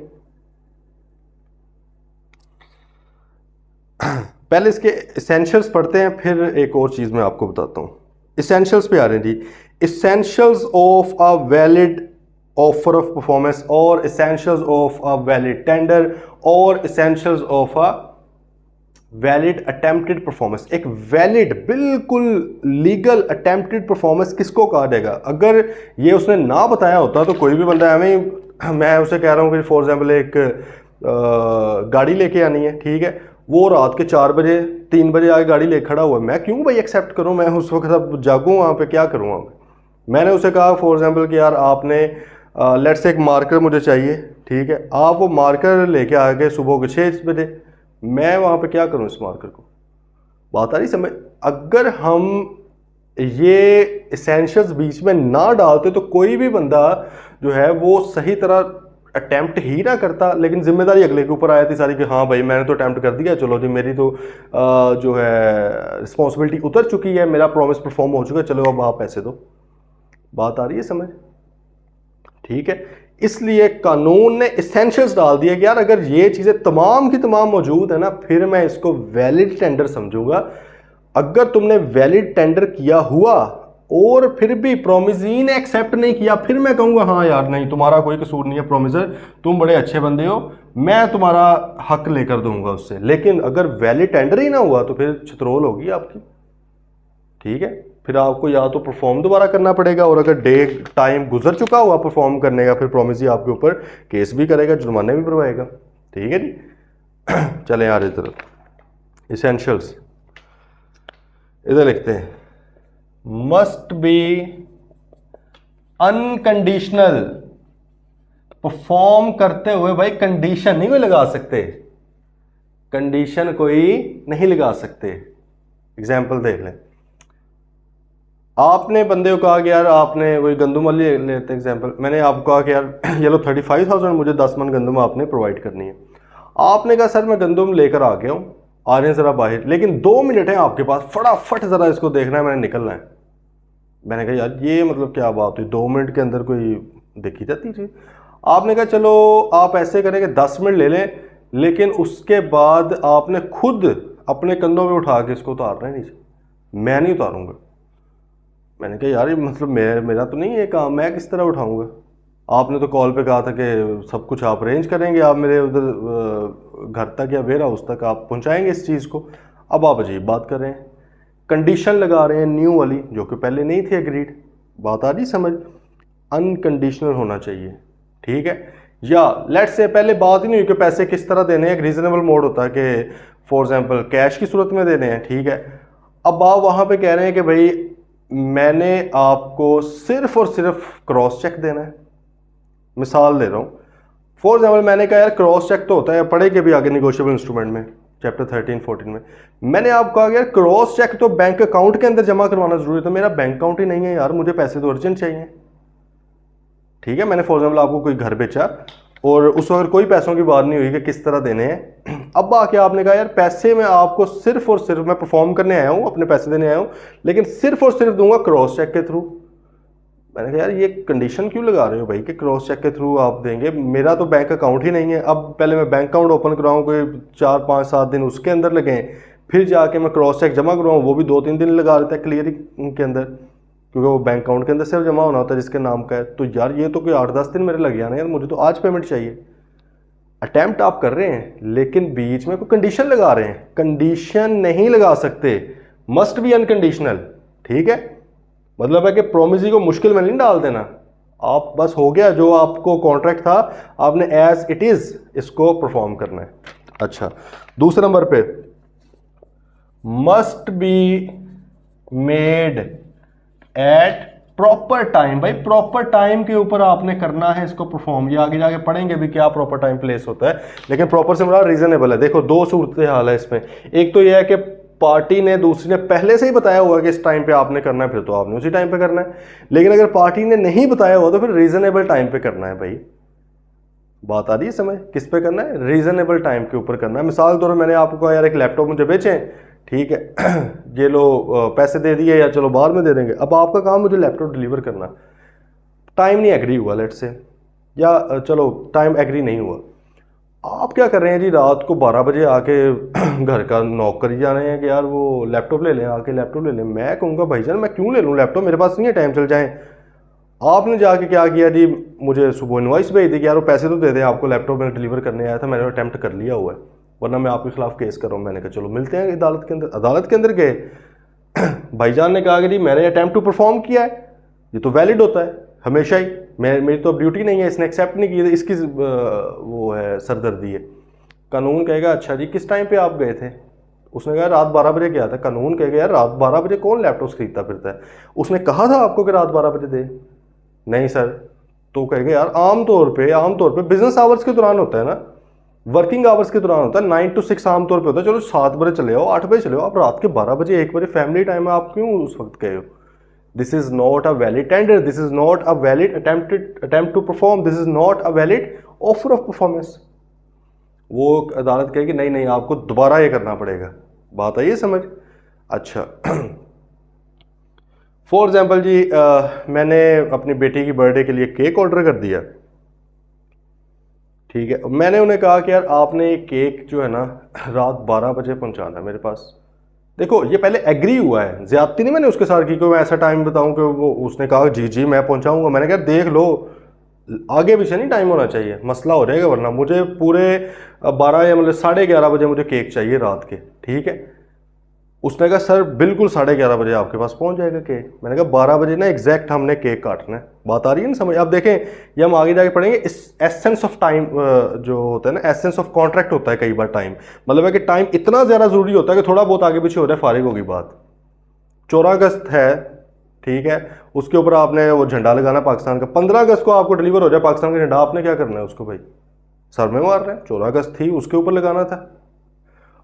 पहले इसके एसेंशियल्स पढ़ते हैं, फिर एक और चीज़ मैं आपको बताता हूँ। एसेंशियल्स पे आ रहे हैं जी। Essentials of a valid offer of performance और essentials of a valid tender और essentials of a valid attempted performance. एक वैलिड बिल्कुल लीगल अटेम्प्टेड परफॉर्मेंस किसको कहा जाएगा? अगर ये उसने ना बताया होता तो कोई भी बंदा हमें, मैं उसे कह रहा हूँ कि फॉर एग्जाम्पल एक गाड़ी लेके आनी है, ठीक है, वो रात के 4 बजे 3 बजे आके गाड़ी ले खड़ा हुआ है, मैं क्यों भाई एक्सेप्ट करूँ? मैं उस वक्त अब जागूँ वहाँ पे, क्या करूँ वहाँ पे? मैंने उसे कहा फॉर एग्जाम्पल कि यार आपने लेट्स एक मार्कर मुझे चाहिए, ठीक है, आप वो मार्कर लेके आ गए सुबह के 6 बजे, मैं वहाँ पे क्या करूँ इस मार्कर को? बात आ रही समझ? अगर हम ये एसेंशियल्स बीच में ना डालते तो कोई भी बंदा जो है वो सही तरह अटैम्प्ट ही ना करता, लेकिन जिम्मेदारी अगले के ऊपर आया थी सारी कि हाँ भाई मैंने तो अटैम्प्ट कर दिया, चलो जी मेरी तो जो है रिस्पॉन्सिबिलिटी उतर चुकी है, मेरा प्रॉमिस परफॉर्म हो चुका है, चलो अब आप पैसे दो। बात आ रही है समझ? ठीक है, इसलिए कानून ने एसेंशियल्स डाल दिया कि यार अगर ये चीज़ें तमाम की तमाम मौजूद है ना, फिर मैं इसको वैलिड टेंडर समझूंगा। अगर तुमने वैलिड टेंडर किया हुआ और फिर भी प्रोमिसी ने एक्सेप्ट नहीं किया, फिर मैं कहूँगा हाँ यार नहीं तुम्हारा कोई कसूर नहीं है प्रोमिसर, तुम बड़े अच्छे बंदे हो, मैं तुम्हारा हक लेकर दूंगा उससे। लेकिन अगर वैलिड टेंडर ही ना हुआ तो फिर छतरोल होगी आपकी, ठीक है, फिर आपको या तो परफॉर्म दोबारा करना पड़ेगा, और अगर डे टाइम गुजर चुका हुआ परफॉर्म करने का, फिर प्रोमिसी आपके ऊपर केस भी करेगा, जुर्माने भी भरवाएगा। ठीक है जी। चले यार इधर एसेंशियल्स इधर लिखते हैं, मस्ट बी अनकंडीशनल। परफॉर्म करते हुए भाई कंडीशन नहीं कोई लगा सकते, कंडीशन कोई नहीं लगा सकते। एग्जाम्पल देख लें, आपने बंदे को कहा कि यार आपने वही गंदम वाली लेते एग्जाम्पल, मैंने आपको कहा कि यार ये लो 35,000 मुझे 10 मन गंदम आपने प्रोवाइड करनी है। आपने कहा सर मैं गंदम लेकर आ गया हूँ, आ रहे हैं ज़रा बाहर, लेकिन 2 मिनट है आपके पास, फटाफट ज़रा इसको देखना है, मैंने निकलना है। मैंने कहा यार ये मतलब क्या बात हुई, 2 मिनट के अंदर कोई देखी जाती चीज़? आपने कहा चलो आप ऐसे करें कि 10 मिनट ले लें, लेकिन उसके बाद आपने खुद अपने कंधों पे उठा के इसको उतारना है नीचे, मैं नहीं उतारूंगा। मैंने कहा यार ये मतलब मेरा तो नहीं है काम, मैं किस तरह उठाऊंगा? आपने तो कॉल पे कहा था कि सब कुछ आप अरेंज करेंगे, आप मेरे उधर घर तक या वेयर हाउस तक आप पहुंचाएंगे इस चीज़ को। अब आप अजीब बात कर रहे हैं, कंडीशन लगा रहे हैं न्यू वाली, जो कि पहले नहीं थी एग्रीड। बात आ रही समझ? अनकंडीशनल होना चाहिए, ठीक है। या लेट्स से पहले बात ही नहीं हुई कि पैसे किस तरह देने हैं, एक रीजनेबल मोड होता है कि फॉर एग्जांपल कैश की सूरत में देने हैं, ठीक है। अब आप वहाँ पे कह रहे हैं कि भाई मैंने आपको सिर्फ और सिर्फ क्रॉस चेक देना है। मिसाल दे रहा हूँ, फॉर एग्जांपल मैंने कहा यार क्रॉस चेक तो होता है, पढ़े के भी आगे निगोशिएबल इंस्ट्रूमेंट में चैप्टर 13-14 में मैंने आपको कहा यार क्रॉस चेक तो बैंक अकाउंट के अंदर जमा करवाना जरूरी है, मेरा बैंक अकाउंट ही नहीं है यार, मुझे पैसे तो अर्जेंट चाहिए, ठीक है। मैंने फॉर एग्जाम्पल आपको कोई घर बेचा और उस वक्त कोई पैसों की बात नहीं हुई कि किस तरह देने हैं। अब आके आपने कहा यार पैसे मैं आपको सिर्फ और सिर्फ, मैं परफॉर्म करने आया हूँ, अपने पैसे देने आया हूँ, लेकिन सिर्फ और सिर्फ दूंगा क्रॉस चेक के थ्रू। मैंने कहा यार ये कंडीशन क्यों लगा रहे हो भाई कि क्रॉस चेक के थ्रू आप देंगे, मेरा तो बैंक अकाउंट ही नहीं है। अब पहले मैं बैंक अकाउंट ओपन कराऊँ, कोई 4-5-7 दिन उसके अंदर लगें, फिर जाके मैं क्रॉस चेक जमा करवाऊँ, वो भी 2-3 दिन लगा देता है क्लियरिंग के अंदर, क्योंकि वो बैंक अकाउंट के अंदर सिर्फ जमा होना होता है जिसके नाम का है। तो यार ये तो कोई 8-10 दिन मेरे लग जाना यार, मुझे तो आज पेमेंट चाहिए। अटेम्प्ट आप कर रहे हैं लेकिन बीच में कोई कंडीशन लगा रहे हैं, कंडीशन नहीं लगा सकते, मस्ट बी अनकंडीशनल, ठीक है। मतलब है कि प्रोमिसी को मुश्किल में नहीं डाल देना, आप बस हो गया जो आपको कॉन्ट्रैक्ट था, आपने एज इट इज इसको परफॉर्म करना है। अच्छा, दूसरे नंबर पे must be made at proper time. भाई प्रॉपर टाइम के ऊपर आपने करना है इसको परफॉर्म। ये आगे जाके पढ़ेंगे भी क्या प्रॉपर टाइम प्लेस होता है, लेकिन प्रॉपर से मेरा रीजनेबल है। देखो दो सूरत हाल है इसमें, एक तो ये है कि पार्टी ने दूसरी ने पहले से ही बताया हुआ कि इस टाइम पे आपने करना है, फिर तो आपने उसी टाइम पे करना है। लेकिन अगर पार्टी ने नहीं बताया हुआ तो फिर रीजनेबल टाइम पे करना है। भाई बात आ रही है समझ, किस पे करना है, रीजनेबल टाइम के ऊपर करना है। मिसाल तौर पर मैंने आपको कहा यार एक लैपटॉप मुझे बेचें, ठीक है ये लो पैसे दे दिए, या चलो बाद में दे देंगे। अब आपका काम मुझे लैपटॉप डिलीवर करना, टाइम नहीं एग्री हुआ लेट से, या चलो टाइम एग्री नहीं हुआ, आप क्या कर रहे हैं जी, रात को 12 बजे आके घर का नॉक कर जा रहे हैं कि यार वो लैपटॉप ले लें, आके लैपटॉप ले लें। मैं कहूँगा भाईजान मैं क्यों ले लूँ लैपटॉप, मेरे पास नहीं है, टाइम चल जाए। आपने जाके क्या किया जी, मुझे सुबह इनवॉइस भेज दी कि यार वो पैसे तो दे दें, आपको लैपटॉप मैंने डिलीवर करने आया था, मैंने अटैम्प्ट कर लिया हुआ है, वरना मैं आपके खिलाफ केस कर रहा हूँ। मैंने कहा चलो मिलते हैं अदालत के अंदर। अदालत के अंदर गए, भाईजान ने कहा कि जी मैंने अटैम्प्ट टू परफॉर्म किया है, ये तो वैलिड होता है हमेशा ही, मेरी तो अब ड्यूटी नहीं है, इसने एक्सेप्ट नहीं की, इसकी वो है सरदर्दी है। कानून कहेगा अच्छा जी किस टाइम पे आप गए थे, उसने कहा रात 12 बजे गया था। कानून कहेगा यार रात 12 बजे कौन लैपटॉप खरीदता फिरता है, उसने कहा था आपको कि रात 12 बजे दे, नहीं सर। तो कहेगा यार आमतौर पे बिजनेस आवर्स के दौरान होता है ना, वर्किंग आवर्स के दौरान होता है, 9 to 6 आमतौर पे होता है। चलो 7 बजे चले आओ, 8 बजे चले आओ, आप रात के 12 बजे 1 बजे फैमिली टाइम है, आप क्यों उस वक्त गए हो। This is not a valid tender, this is not a valid attempt to perform, this is not a valid offer of performance. वो अदालत कहेगी नहीं नहीं आपको दोबारा ये करना पड़ेगा। बात आई है समझ। अच्छा फॉर एग्जाम्पल जी मैंने अपनी बेटी की बर्थडे के लिए केक ऑर्डर कर दिया, ठीक है। मैंने उन्हें कहा कि यार आपने केक जो है ना रात 12 बजे पहुंचाना है मेरे पास। देखो ये पहले एग्री हुआ है, ज्यादती नहीं मैंने उसके साथ की कि मैं ऐसा टाइम बताऊं कि वो, उसने कहा जी जी मैं पहुंचाऊंगा। मैंने कहा देख लो आगे पीछे नहीं टाइम होना चाहिए, मसला हो जाएगा, वरना मुझे पूरे 12 या मतलब 11:30 बजे मुझे केक चाहिए रात के, ठीक है। उसने कहा सर बिल्कुल 11:30 बजे आपके पास पहुंच जाएगा केक। मैंने कहा 12 बजे ना एग्जैक्ट हमने केक काटना है। बात आ रही है ना समझ। अब देखें ये हम आगे जाके पढ़ेंगे, इस एसेंस ऑफ टाइम जो होता है ना, एसेंस ऑफ कॉन्ट्रैक्ट होता है कई बार टाइम, मतलब है कि टाइम इतना ज़्यादा ज़रूरी होता है कि थोड़ा बहुत आगे पीछे हो जाए फारिग होगी बात। 14 अगस्त है, ठीक है, उसके ऊपर आपने वो झंडा लगाना पाकिस्तान का, 15 अगस्त को आपको डिलीवर हो जाए पाकिस्तान का झंडा, आपने क्या करना है उसको भाई, सर में मार रहे हैं। 14 अगस्त थी उसके ऊपर लगाना था।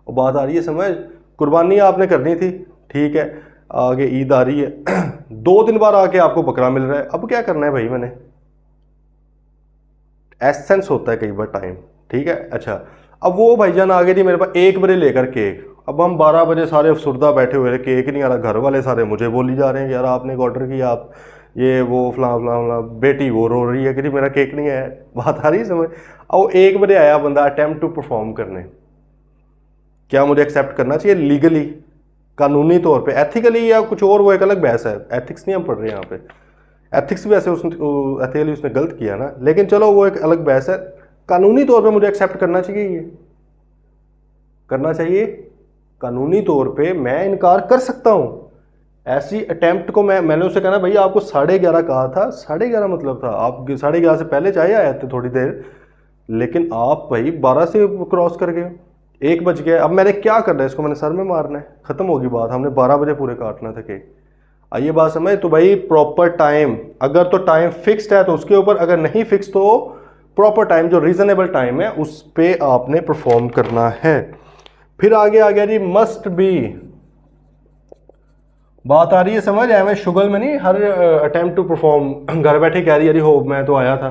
और बात आ रही है समझ, कुर्बानी आपने करनी थी, ठीक है, आगे ईद आ रही है 2 दिन बाद आके आपको बकरा मिल रहा है, अब क्या करना है भाई मैंने। एसेंस होता है कई बार टाइम, ठीक है। अच्छा अब वो भाईजान आगे जी मेरे पास 1 बजे लेकर केक, अब हम 12 बजे सारे अफसुर्दा बैठे हुए, केक नहीं आ रहा, घर वाले सारे मुझे बोली जा रहे हैं यार आपने एक ऑर्डर किया, आप ये वो फलां फलां फलां, बेटी वो रो रही है कि जी मेरा केक नहीं आया। बात आ रही है समझ। अब 1 बजे आया बंदा अटेम्प्ट टू परफॉर्म करने, क्या मुझे एक्सेप्ट करना चाहिए लीगली, कानूनी तौर पे, एथिकली या कुछ और, वो एक अलग बहस है, एथिक्स नहीं हम पढ़ रहे हैं यहाँ पे। एथिक्स भी ऐसे उसने एथिकली उसने गलत किया ना, लेकिन चलो वो एक अलग बहस है। कानूनी तौर पे मुझे एक्सेप्ट करना चाहिए, ये करना चाहिए, कानूनी तौर पे मैं इनकार कर सकता हूँ ऐसी अटेम्प्ट को। मैंने उसे कहना भाई आपको 11:30 कहा था, 11:30 मतलब था, आप 11:30 से पहले चाहे आए थे थोड़ी देर, लेकिन आप भाई 12 से क्रॉस कर गए, 1 बज गया। अब मैंने क्या करना है, इसको मैंने सर में मारना है, खत्म होगी बात, हमने 12 बजे पूरे काटना था केक। आइए बात समझ। तो भाई प्रॉपर टाइम, अगर तो टाइम फिक्स्ड है तो उसके ऊपर, अगर नहीं फिक्स तो प्रॉपर टाइम जो रीजनेबल टाइम है उस पे आपने परफॉर्म करना है। फिर आगे आ गया जी मस्ट बी। बात आ रही है समझ, एवं शुगल में नहीं हर अटेम्प्ट टू परफॉर्म घर बैठे कह रही है हो मैं तो आया था,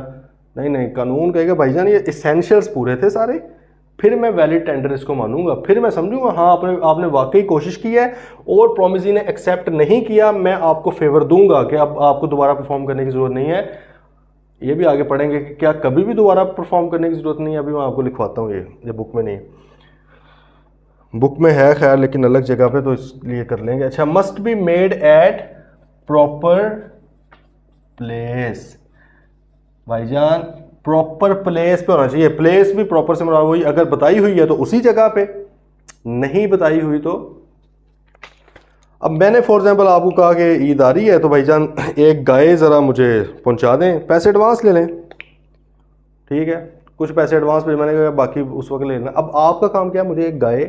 नहीं नहीं, कानून कहेगा भाईजान ये इसेंशियल्स पूरे थे सारे, फिर मैं वैलिड टेंडर इसको मानूंगा, फिर मैं समझूंगा हाँ आपने वाकई कोशिश की है और प्रोमिसी ने एक्सेप्ट नहीं किया, मैं आपको फेवर दूंगा कि अब आपको दोबारा परफॉर्म करने की जरूरत नहीं है। ये भी आगे पढ़ेंगे कि क्या कभी भी दोबारा परफॉर्म करने की जरूरत नहीं है, अभी मैं आपको लिखवाता हूँ, ये बुक में नहीं, बुक में है खैर लेकिन अलग जगह पे, तो इसलिए कर लेंगे। अच्छा must be made at proper place, भाईजान प्रॉपर प्लेस पे होना चाहिए, प्लेस भी प्रॉपर से मुराद हुई, अगर बताई हुई है तो उसी जगह पे, नहीं बताई हुई तो। अब मैंने फॉर एग्जांपल आपको कहा कि ईद आ रही है तो भाईजान एक गाय ज़रा मुझे पहुंचा दें, पैसे एडवांस ले लें, ठीक है, कुछ पैसे एडवांस पे मैंने कहा बाकी उस वक्त ले लेना। अब आपका काम क्या है, मुझे एक गाय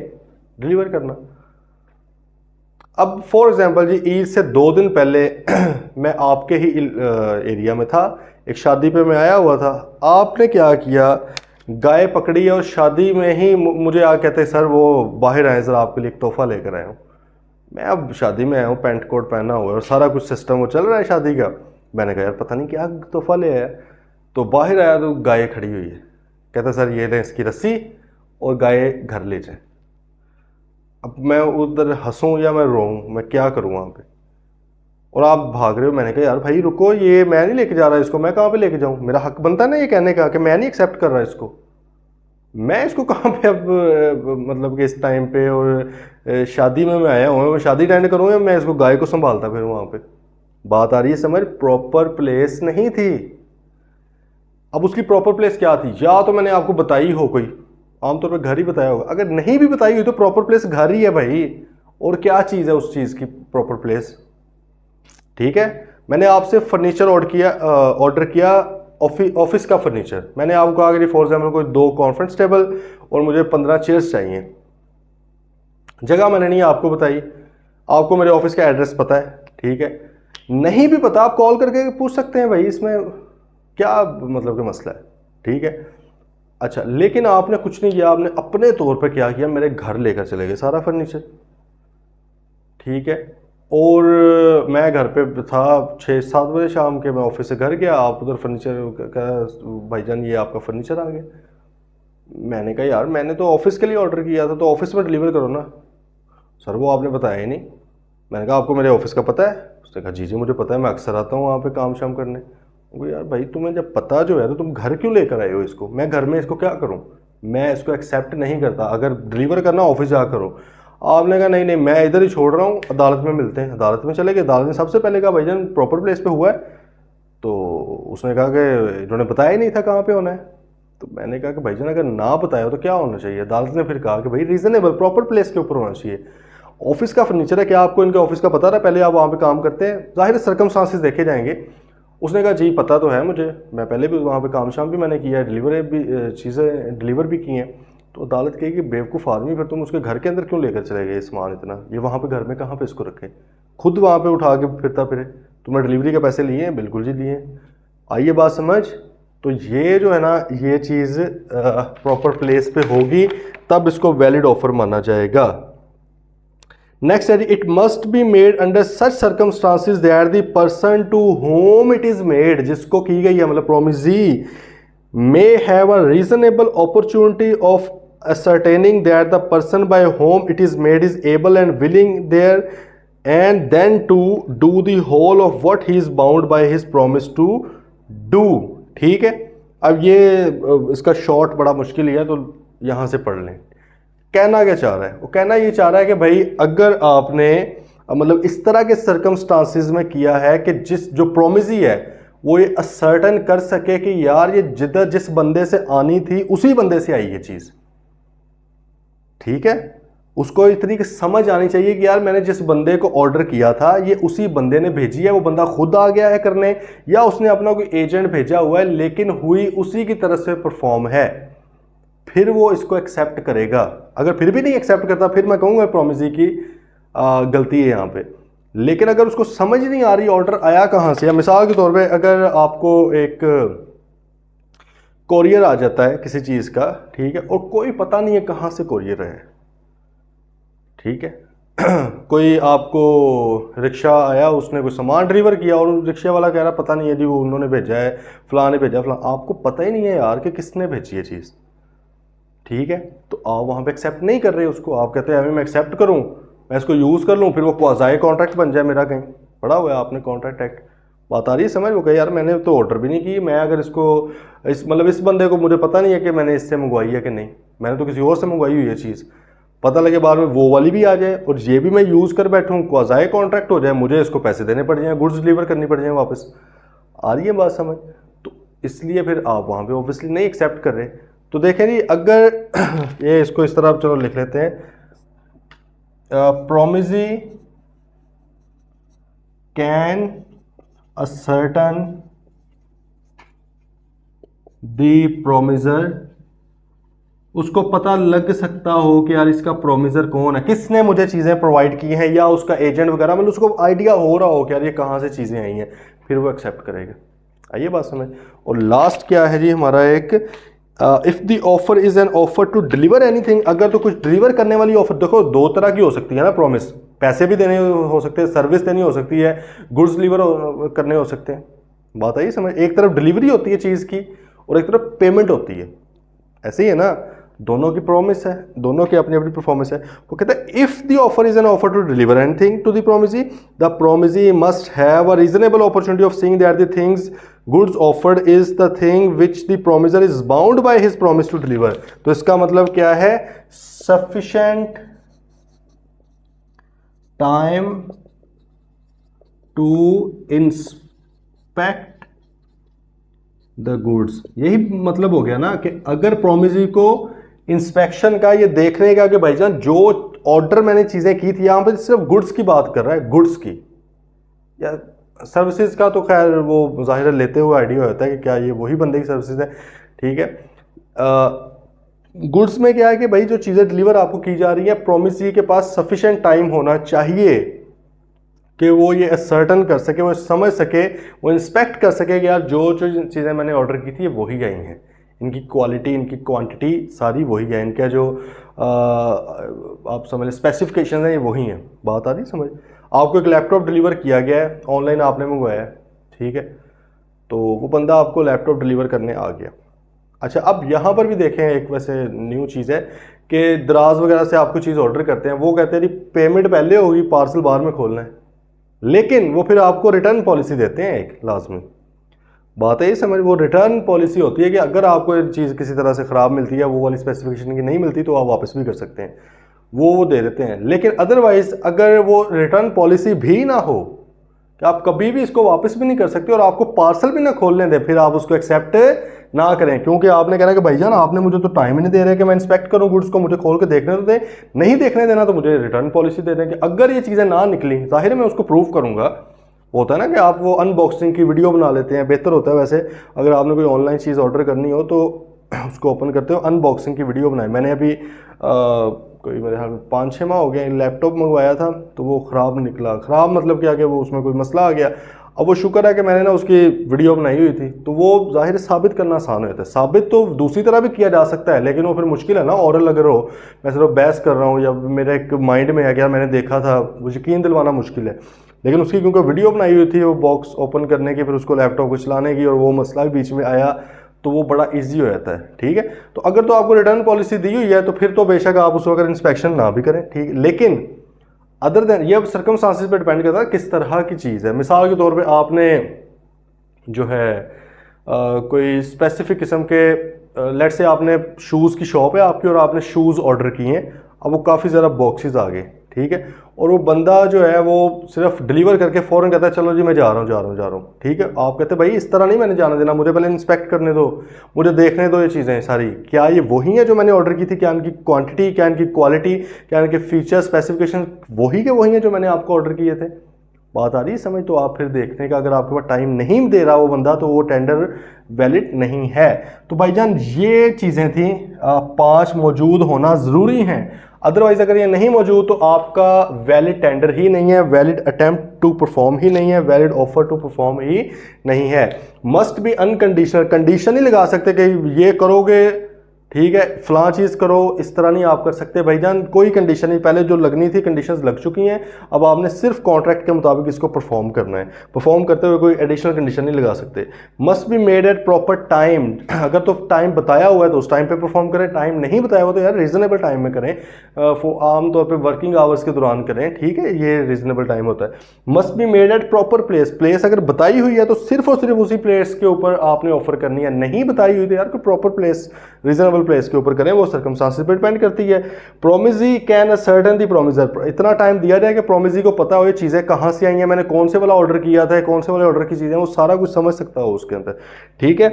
डिलीवर करना। अब फॉर एग्जांपल जी, ईद से 2 दिन पहले मैं आपके ही एरिया में था, एक शादी पे मैं आया हुआ था। आपने क्या किया, गाय पकड़ी और शादी में ही मुझे आ कहते सर वो बाहर आए, सर आपके लिए एक तोहफा लेकर आया हूँ। मैं अब शादी में आया हूँ, पैंट कोट पहना हुआ है और सारा कुछ सिस्टम वो चल रहा है शादी का। मैंने कहा यार पता नहीं क्या तोहफा ले आया। तो बाहर आया तो गाय खड़ी हुई है। कहता सर ये लें इसकी रस्सी और गाय घर ले जाए। अब मैं उधर हंसूं या मैं रोऊं, मैं क्या करूं वहां पे? और आप भाग रहे हो। मैंने कहा यार भाई रुको, ये मैं नहीं लेके जा रहा इसको, मैं कहाँ पे लेके जाऊं? मेरा हक बनता है ना ये कहने का कि मैं नहीं एक्सेप्ट कर रहा इसको। मैं इसको कहाँ पे अब मतलब कि इस टाइम पे, और शादी में मैं आया हूँ, मैं शादी अटेंड करूँ या मैं इसको गाय को संभालता फिर वहाँ पे? बात आ रही है समझ? प्रॉपर प्लेस नहीं थी। अब उसकी प्रॉपर प्लेस क्या थी? या तो मैंने आपको बताई हो कोई, आमतौर पर घर ही बताया होगा। अगर नहीं भी बताई हुई तो प्रॉपर प्लेस घर ही है भाई। और क्या चीज़ है उस चीज़ की प्रॉपर प्लेस? ठीक है, मैंने आपसे फर्नीचर ऑर्डर किया, ऑफिस का फर्नीचर। मैंने आपको कहा कि फॉर एग्जाम्पल कोई 2 कॉन्फ्रेंस टेबल और मुझे 15 चेयर्स चाहिए। जगह मैंने नहीं आपको बताई, आपको मेरे ऑफिस का एड्रेस पता है, ठीक है। नहीं भी पता आप कॉल करके पूछ सकते हैं भाई, इसमें क्या मतलब कि मसला है, ठीक है। अच्छा, लेकिन आपने कुछ नहीं किया, आपने अपने तौर पर क्या किया, मेरे घर लेकर चले गए सारा फर्नीचर, ठीक है। और मैं घर पे था 6-7 बजे शाम के, मैं ऑफिस से घर गया, आप उधर फर्नीचर का भाईजान ये आपका फर्नीचर आ गया। मैंने कहा यार मैंने तो ऑफिस के लिए ऑर्डर किया था, तो ऑफिस में डिलीवर करो ना। सर वो आपने बताया ही नहीं। मैंने कहा आपको मेरे ऑफिस का पता है? उसने कहा जी जी मुझे पता है, मैं अक्सर आता हूँ वहाँ पे काम शाम करने। वो यार भाई तुम्हें जब पता जो है तो तुम घर क्यों लेकर आए हो इसको? मैं घर में इसको क्या करूँ? मैं इसको एक्सेप्ट नहीं करता, अगर डिलीवर करना ऑफिस जा करो। आपने कहा नहीं नहीं मैं इधर ही छोड़ रहा हूँ, अदालत में मिलते हैं। अदालत में चले गए, अदालत ने सबसे पहले कहा भाईजान प्रॉपर प्लेस पे हुआ है। तो उसने कहा कि इन्होंने बताया ही नहीं था कहाँ पे होना है। तो मैंने कहा कि भाईजान अगर ना बताया तो क्या होना चाहिए? अदालत ने फिर कहा कि भाई रीजनेबल प्रॉपर प्लेस के ऊपर होना चाहिए। ऑफिस का फर्नीचर है, क्या आपको इनके ऑफिस का पता रहा? पहले आप वहाँ पे काम करते हैं, जाहिर सर्कमस्टांसेस देखे जाएंगे। उसने कहा जी पता तो है मुझे, मैं पहले भी वहाँ पे काम शाम भी मैंने किया है, डिलीवर भी चीज़ें डिलीवर भी की हैं। तो अदालत कही कि बेवकूफ़ आदमी, फिर तुम उसके घर के अंदर क्यों लेकर चले गए सामान इतना? ये वहाँ पे घर में कहाँ पे इसको रखे? खुद वहाँ पे उठा के फिरता फिरे। तुमने डिलीवरी के पैसे लिए हैं? बिल्कुल जी लिए हैं। आइए बात समझ। तो ये जो है ना, ये चीज़ प्रॉपर प्लेस पे होगी तब इसको वैलिड ऑफर माना जाएगा। नेक्स्ट है, it must be made under such circumstances that the person to whom it is made, जिसको की गई है मतलब promisee, may have a reasonable opportunity of ascertaining that the person by whom it is made is able and willing there and then to do the whole of what he is bound by his promise to do। ठीक है, अब ये इसका short बड़ा मुश्किल ही है तो यहां से पढ़ लें। कहना क्या चाह रहा है? वो कहना ये चाह रहा है कि भाई अगर आपने मतलब इस तरह के सर्कमस्टांसिस में किया है कि जिस जो प्रोमिसी है वो ये असर्टन कर सके कि यार ये जिधर जिस बंदे से आनी थी उसी बंदे से आई ये चीज, ठीक है। उसको इतनी समझ आनी चाहिए कि यार मैंने जिस बंदे को ऑर्डर किया था ये उसी बंदे ने भेजी है, वो बंदा खुद आ गया है करने या उसने अपना कोई एजेंट भेजा हुआ है, लेकिन हुई उसी की तरफ से परफॉर्म है, फिर वो इसको एक्सेप्ट करेगा। अगर फिर भी नहीं एक्सेप्ट करता फिर मैं कहूँगा प्रोमिसी की गलती है यहाँ पे। लेकिन अगर उसको समझ नहीं आ रही ऑर्डर आया कहाँ से, या मिसाल के तौर पे अगर आपको एक कोरियर आ जाता है किसी चीज़ का, ठीक है, और कोई पता नहीं है कहाँ से कोरियर है, ठीक है कोई आपको रिक्शा आया, उसने कोई सामान डिलीवर किया और रिक्शे वाला कह रहा पता नहीं है जी वो उन्होंने भेजा है, फलां ने भेजा, फलां, आपको पता ही नहीं है यार कि किसने भेजी है चीज़, ठीक है। तो आप वहाँ पे एक्सेप्ट नहीं कर रहे उसको, आप कहते हैं अभी मैं एक्सेप्ट करूँ, मैं इसको यूज़ कर लूँ, फिर वो क्वाज़ाई कॉन्ट्रैक्ट बन जाए मेरा, कहीं पड़ा हुआ है आपने कॉन्ट्रैक्ट एक्ट। बात आ रही है समझ? वो कहे यार मैंने तो ऑर्डर भी नहीं की, मैं अगर इसको इस मतलब इस बंदे को मुझे पता नहीं है कि मैंने इससे मंगवाई है कि नहीं, मैंने तो किसी और से मंगवाई हुई है चीज़, पता लगे बाद में वो वाली भी आ जाए और ये भी मैं यूज़ कर बैठूँ, क्वाज़ाई कॉन्ट्रैक्ट हो जाए, मुझे इसको पैसे देने पड़ जाए, गुड्स डिलीवर करनी पड़ जाए वापस। आ रही है बात समझ? तो इसलिए फिर आप वहाँ पे ऑब्वियसली नहीं एक्सेप्ट कर रहे। तो देखें जी, अगर ये इसको इस तरह चलो लिख लेते हैं, promisee can ascertain the promiser उसको पता लग सकता हो कि यार इसका प्रोमिसर कौन है, किसने मुझे चीज़ें प्रोवाइड की हैं, या उसका एजेंट वगैरह, मतलब उसको आइडिया हो रहा हो कि यार ये कहाँ से चीज़ें आई हैं, फिर वो एक्सेप्ट करेगा। आइए बात समझ। और लास्ट क्या है जी हमारा एक, if the offer is an offer to deliver anything, अगर तो कुछ डिलीवर करने वाली ऑफर, देखो दो तरह की हो सकती है ना प्रॉमिस, पैसे भी देने हो सकते हैं, सर्विस देनी हो सकती है, गुड्स डिलीवर करने हो सकते हैं। बात आई समझ, एक तरफ डिलीवरी होती है चीज़ की और एक तरफ पेमेंट होती है, ऐसे ही है ना, दोनों की प्रॉमिस है, दोनों की अपनी अपनी परफॉर्मेंस है। वो कहता है if the offer is an offer to deliver anything to the promisee, the promisee must have a reasonable opportunity of seeing that the things goods offered is the thing which the promisor is bound by his promise to deliver. तो इसका मतलब क्या है, sufficient time to inspect the goods, यही मतलब हो गया ना कि अगर प्रोमिसी को इंस्पेक्शन का, ये देखने का कि भाईजान जो ऑर्डर मैंने चीजें की थी, यहां पर सिर्फ गुड्स की बात कर रहा है, गुड्स की, या सर्विसेज का तो खैर वो जाहिर लेते हुए आइडिया होता है कि क्या ये वही बंदे की सर्विसेज है, ठीक है। गुड्स में क्या है कि भाई जो चीजें डिलीवर आपको की जा रही है, प्रोमिसी के पास सफिशिएंट टाइम होना चाहिए कि वो ये असर्टन कर सके, वो समझ सके, वो इंस्पेक्ट कर सके कि यार जो जो चीज़ें मैंने ऑर्डर की थी वही आई हैं, इनकी क्वालिटी, इनकी क्वांटिटी सारी वही है, इनका जो आप समझ स्पेसिफिकेशन है ये वही हैं। बात आ रही समझ। आपको एक लैपटॉप डिलीवर किया गया है, ऑनलाइन आपने मंगवाया है, ठीक है, तो वो बंदा आपको लैपटॉप डिलीवर करने आ गया। अच्छा, अब यहाँ पर भी देखें, एक वैसे न्यू चीज़ है कि दराज वगैरह से आपको चीज़ ऑर्डर करते हैं, वो कहते हैं जी पेमेंट पहले होगी, पार्सल बाद में खोलना है, लेकिन वो फिर आपको रिटर्न पॉलिसी देते हैं एक लाजमी। बात है ये समझ, वो रिटर्न पॉलिसी होती है कि अगर आपको एक चीज़ किसी तरह से ख़राब मिलती है, वो वाली स्पेसिफिकेशन की नहीं मिलती, तो आप वापस भी कर सकते हैं, वो दे देते हैं। लेकिन अदरवाइज अगर वो रिटर्न पॉलिसी भी ना हो कि आप कभी भी इसको वापस भी नहीं कर सकते और आपको पार्सल भी ना खोलने दें, फिर आप उसको एक्सेप्ट ना करें, क्योंकि आपने कहना कि भाईजान आपने मुझे तो टाइम ही नहीं दे रहे कि मैं इंस्पेक्ट करूं गुड्स को, मुझे खोल के देखने तो दें, नहीं देखने देना तो मुझे रिटर्न पॉलिसी दे दें कि अगर ये चीज़ें ना निकली, जाहिर है मैं उसको प्रूव करूंगा। होता है ना कि आप वो अनबॉक्सिंग की वीडियो बना लेते हैं, बेहतर होता है वैसे, अगर आपने कोई ऑनलाइन चीज़ ऑर्डर करनी हो तो उसको ओपन करते हो, अनबॉक्सिंग की वीडियो बनाए। मैंने अभी कोई मेरे ख्याल में 5-6 माह हो गए लैपटॉप मंगवाया था, तो वो ख़राब निकला। ख़राब मतलब क्या कि वो उसमें कोई मसला आ गया। अब वो शुक्र है कि मैंने ना उसकी वीडियो बनाई हुई थी, तो वो जाहिर साबित करना आसान होता है। साबित तो दूसरी तरह भी किया जा सकता है, लेकिन वो फिर मुश्किल है ना, ओरल अगर हो, मैं सिर्फ बहस कर रहा हूँ या मेरे एक माइंड में है कि यार मैंने देखा था, वो यकीन दिलवाना मुश्किल है। लेकिन उसकी क्योंकि वीडियो बनाई हुई थी, वो बॉक्स ओपन करने की, फिर उसको लैपटॉप को चलाने की, और वो मसला भी बीच में आया, तो वो बड़ा इजी हो जाता है, ठीक है। तो अगर तो आपको रिटर्न पॉलिसी दी हुई है तो फिर तो बेशक आप उसको अगर इंस्पेक्शन ना भी करें, ठीक है, लेकिन अदर देन ये अब सर्कमस्टांसेस पे डिपेंड करता है किस तरह की चीज़ है। मिसाल के तौर पे आपने जो है कोई स्पेसिफिक किस्म के, लेट से आपने शूज़ की शॉप है आपकी और आपने शूज़ ऑर्डर किए हैं, अब वो काफ़ी ज़्यादा बॉक्सेस आ गए, ठीक है, और वो बंदा जो है वो सिर्फ डिलीवर करके फ़ौरन कहता है चलो जी मैं जा रहा हूँ, ठीक है। आप कहते हैं भाई इस तरह नहीं मैंने जाने देना, मुझे पहले इंस्पेक्ट करने दो, मुझे देखने दो ये चीज़ें सारी, क्या ये वही है जो मैंने ऑर्डर की थी, क्या इनकी क्वांटिटी, क्या इनकी क्वालिटी, क्या इनके फीचर स्पेसिफिकेशन वही के वही है जो मैंने आपको ऑर्डर किए थे। बात आ रही है समझ। तो आप फिर देखने का, अगर आपके पास टाइम नहीं दे रहा वो बंदा, तो वो टेंडर वैलिड नहीं है। तो भाईजान ये चीज़ें थी, 5 मौजूद होना ज़रूरी हैं, अदरवाइज अगर ये नहीं मौजूद तो आपका वैलिड टेंडर ही नहीं है, वैलिड अटेम्प्ट टू परफॉर्म ही नहीं है, वैलिड ऑफर टू परफॉर्म ही नहीं है। मस्ट बी अनकंडीशनल, कंडीशन ही लगा सकते कि ये करोगे, ठीक है, फलां चीज़ करो, इस तरह नहीं आप कर सकते भाईजान, कोई कंडीशन नहीं, पहले जो लगनी थी कंडीशंस लग चुकी हैं, अब आपने सिर्फ कॉन्ट्रैक्ट के मुताबिक इसको परफॉर्म करना है। परफॉर्म करते हुए कोई एडिशनल कंडीशन नहीं लगा सकते। Must be made at proper time, अगर तो टाइम बताया हुआ है तो उस टाइम पे परफॉर्म करें, टाइम नहीं बताया हुआ तो यार रीजनेबल टाइम में करें, आमतौर पर वर्किंग आवर्स के दौरान करें, ठीक है, ये रीजनेबल टाइम होता है। Must be made at proper place, place अगर बताई हुई है तो सिर्फ और सिर्फ उसी प्लेस के ऊपर आपने ऑफर करनी है, नहीं बताई हुई तो यार कोई प्रॉपर प्लेस, रीजनेबल प्लेस के ऊपर करें, वो सर्कमस्टांसेस पर डिपेंड करती है। Promisee can ascertain the promisor, इतना टाइम दिया जाए कि प्रोमिसी को पता हो ये चीज़ें कहाँ से आई हैं, मैंने कौन से वाला ऑर्डर किया था, कौन से वाले ऑर्डर की चीज़ें, वो सारा कुछ समझ सकता हो उसके अंदर, ठीक है।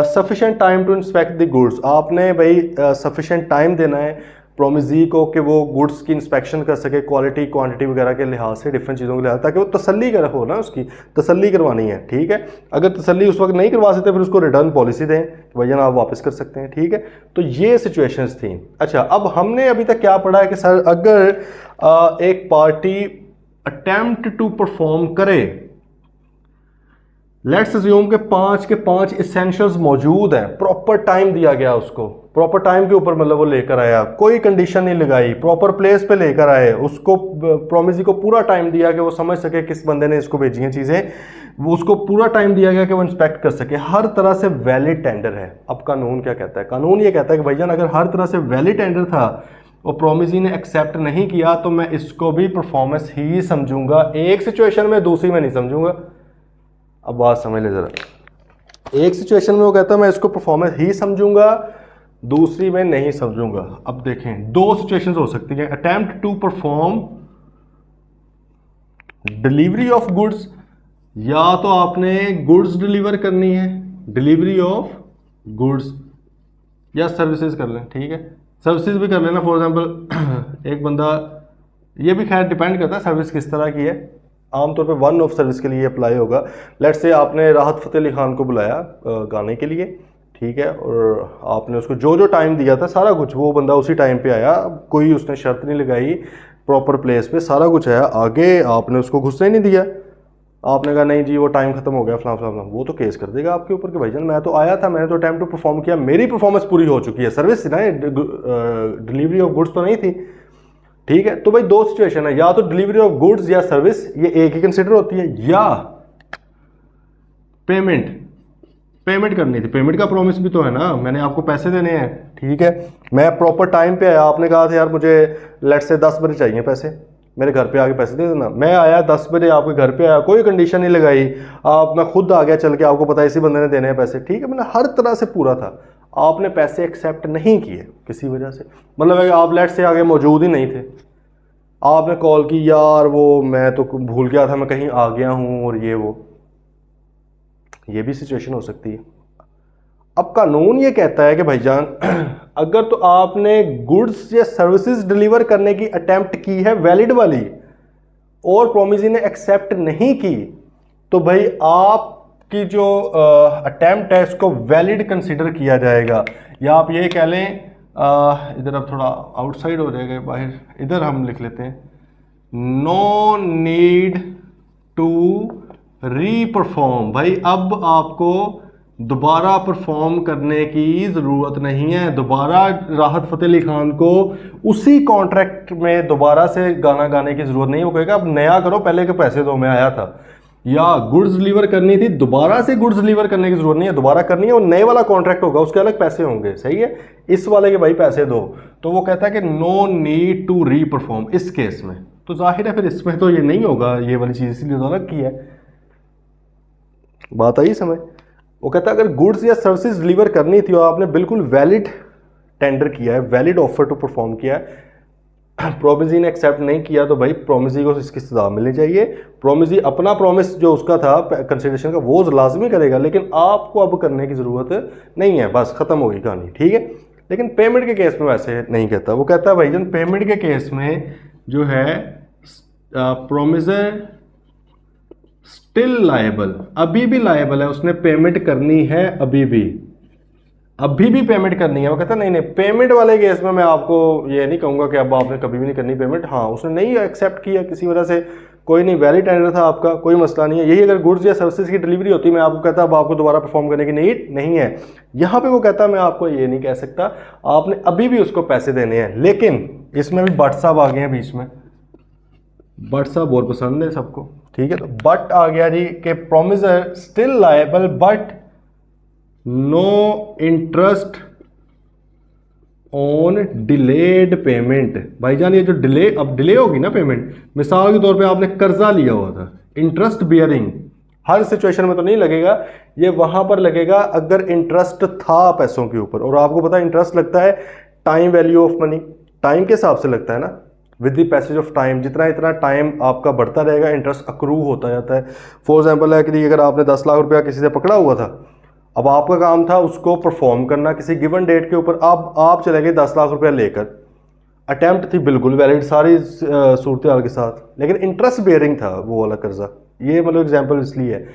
Sufficient time to inspect the goods, आपने भाई सफिशिएंट टाइम देना है प्रोमिजी को कि वो गुड्स की इंस्पेक्शन कर सके क्वालिटी क्वांटिटी वगैरह के लिहाज से, डिफरेंट चीज़ों के लिहाज, ताकि वो तसल्ली कर हो ना, उसकी तसल्ली करवानी है, ठीक है। अगर तसल्ली उस वक्त नहीं करवा सकते फिर उसको रिटर्न पॉलिसी दें कि भैया ना आप वापस कर सकते हैं, ठीक है। तो ये सिचुएशंस थी। अच्छा, अब हमने अभी तक क्या पढ़ा है कि सर अगर एक पार्टी अटेम्प्ट टू परफॉर्म करे, लेट्स अज्यूम के 5 के 5 इसेंशियल्स मौजूद हैं, प्रॉपर टाइम दिया गया उसको, प्रॉपर टाइम के ऊपर मतलब वो लेकर आया, कोई कंडीशन नहीं लगाई, प्रॉपर प्लेस पे लेकर आए, उसको प्रोमिसी को पूरा टाइम दिया कि वो समझ सके किस बंदे ने इसको भेजी हैं चीज़ें, वो उसको पूरा टाइम दिया गया कि वो इंस्पेक्ट कर सके, हर तरह से वैलिड टेंडर है। अब कानून क्या कहता है? कानून ये कहता है कि भाईजान अगर हर तरह से वैलिड टेंडर था और प्रोमिसी ने एक्सेप्ट नहीं किया तो मैं इसको भी परफॉर्मेंस ही समझूंगा, एक सिचुएशन में, दूसरी में नहीं समझूंगा। अब बात समझ ले जरा, एक सिचुएशन में वो कहता है मैं इसको परफॉर्मेंस ही समझूंगा, दूसरी में नहीं समझूंगा। अब देखें, दो सिचुएशंस हो सकती हैं, attempt to perform delivery of goods, या तो आपने गुड्स डिलीवर करनी है, डिलीवरी ऑफ गुड्स, या सर्विसेज कर लें, ठीक है, सर्विसेज भी कर लेना। फॉर एग्जांपल एक बंदा, ये भी खैर डिपेंड करता है सर्विस किस तरह की है, आमतौर पे वन ऑफ सर्विस के लिए अप्लाई होगा। लेट्स से आपने राहत फ़तेह अली खान को बुलाया गाने के लिए, ठीक है, और आपने उसको जो जो टाइम दिया था सारा कुछ, वो बंदा उसी टाइम पे आया, कोई उसने शर्त नहीं लगाई, प्रॉपर प्लेस पे सारा कुछ आया, आगे आपने उसको घुसने नहीं दिया, आपने कहा नहीं जी वो टाइम खत्म हो गया फलां फलां फलां, वो तो केस कर देगा आपके ऊपर कि भाईजान मैं तो आया था, मैंने तो टाइम टू परफॉर्म किया, मेरी परफॉर्मेंस पूरी हो चुकी है, सर्विस ना डिलीवरी ऑफ गुड्स तो नहीं थी, ठीक है। तो भाई दो सिचुएशन है, या तो डिलीवरी ऑफ गुड्स या सर्विस, ये एक ही कंसिडर होती है, या पेमेंट करनी थी, पेमेंट का प्रॉमिस भी तो है ना, मैंने आपको पैसे देने हैं, ठीक है, मैं प्रॉपर टाइम पे आया, आपने कहा था यार मुझे लेट्स से 10 बजे चाहिए पैसे, मेरे घर पे आके पैसे दे देना, मैं आया 10 बजे आपके घर पे आया, कोई कंडीशन नहीं लगाई, आप मैं खुद आ गया चल के, आपको पता है इसी बंदे ने देने हैं पैसे, ठीक है, मैंने हर तरह से पूरा था, आपने पैसे एक्सेप्ट नहीं किए किसी वजह से, मतलब है आप लेट से आगे मौजूद ही नहीं थे, आपने कॉल की यार वो मैं तो भूल गया था, मैं कहीं आ गया हूँ और ये भी सिचुएशन हो सकती है। अब कानून ये कहता है कि भाईजान अगर तो आपने गुड्स या सर्विसेज डिलीवर करने की अटेम्प्ट की है वैलिड वाली और प्रोमिसी ने एक्सेप्ट नहीं की, तो भाई आपकी जो अटेम्प्ट है इसको वैलिड कंसिडर किया जाएगा, या आप ये कह लें, इधर अब थोड़ा आउटसाइड हो जाएगा बाहर, इधर हम लिख लेते हैं, नो नीड टू री परफॉर्म, भाई अब आपको दोबारा परफॉर्म करने की ज़रूरत नहीं है, दोबारा राहत फ़तेह अली खान को उसी कॉन्ट्रैक्ट में दोबारा से गाना गाने की ज़रूरत नहीं, वो कहेगा अब नया करो, पहले के पैसे दो, मैं आया था, या गुड्स डिलीवर करनी थी, दोबारा से गुड्स डिलीवर करने की ज़रूरत नहीं है, दोबारा करनी है, वो नए वाला कॉन्ट्रैक्ट होगा, उसके अलग पैसे होंगे, सही है, इस वाले के भाई पैसे दो, तो वो कहता है कि नो नीड टू री परफॉर्म इस केस में। तो जाहिर है फिर इसमें तो ये नहीं होगा, ये वाली चीज़ इसलिए तो अलग की है, बात आई समझ। वो कहता है अगर गुड्स या सर्विसेज डिलीवर करनी थी और आपने बिल्कुल वैलिड टेंडर किया है, वैलिड ऑफर टू परफॉर्म किया है, प्रोमिसी ने एक्सेप्ट नहीं किया, तो भाई प्रोमिसी को इसकी सजा मिलनी चाहिए, प्रोमिसी अपना प्रॉमिस जो उसका था कंसिडरेशन का वो लाजमी करेगा, लेकिन आपको अब करने की ज़रूरत नहीं है, बस ख़त्म होगी कहानी, ठीक है। लेकिन पेमेंट के केस में वैसे नहीं कहता, वो कहता है भाईजान पेमेंट के केस में जो है प्रोमिसर स्टिल लायबल, अभी भी लायबल है, उसने पेमेंट करनी है, अभी भी पेमेंट करनी है। वो कहता है नहीं पेमेंट वाले केस में मैं आपको ये नहीं कहूँगा कि अब आपने कभी भी नहीं करनी पेमेंट, हाँ उसने नहीं एक्सेप्ट किया किसी वजह से, कोई नहीं, वैलिड टेंडर था आपका, कोई मसला नहीं है। यही अगर गुड्स या सर्विसेज की डिलीवरी होती, मैं आपको कहता अब आपको दोबारा परफॉर्म करने की नीड नहीं है। यहाँ पे वो कहता मैं आपको ये नहीं कह सकता, आपने अभी भी उसको पैसे देने हैं। लेकिन इसमें भी बट साहब आ गए हैं बीच में, बट साहब बहुत पसंद है सबको, ठीक है। तो बट आ गया जी कि promisor still liable but no interest on delayed payment. भाईजान ये जो डिले, अब डिले होगी ना पेमेंट, मिसाल के तौर पे आपने कर्जा लिया हुआ था, इंटरेस्ट बियरिंग, हर सिचुएशन में तो नहीं लगेगा, ये वहां पर लगेगा अगर इंटरेस्ट था पैसों के ऊपर। और आपको पता है इंटरेस्ट लगता है time value of money, time के हिसाब से लगता है ना, with the passage of time, जितना इतना टाइम आपका बढ़ता रहेगा इंटरेस्ट अक्रू होता जाता है। फॉर एग्जाम्पल है कि अगर आपने 10 लाख रुपया किसी से पकड़ा हुआ था, अब आपका काम था उसको परफॉर्म करना किसी गिवन डेट के ऊपर, अब आप चले गए 10 लाख रुपया लेकर, अटैम्प्ट थी बिल्कुल वैलिड सारी सूरत हाल के साथ, लेकिन इंटरेस्ट बेयरिंग था वो वाला कर्जा। ये मतलब एग्जांपल इसलिए है,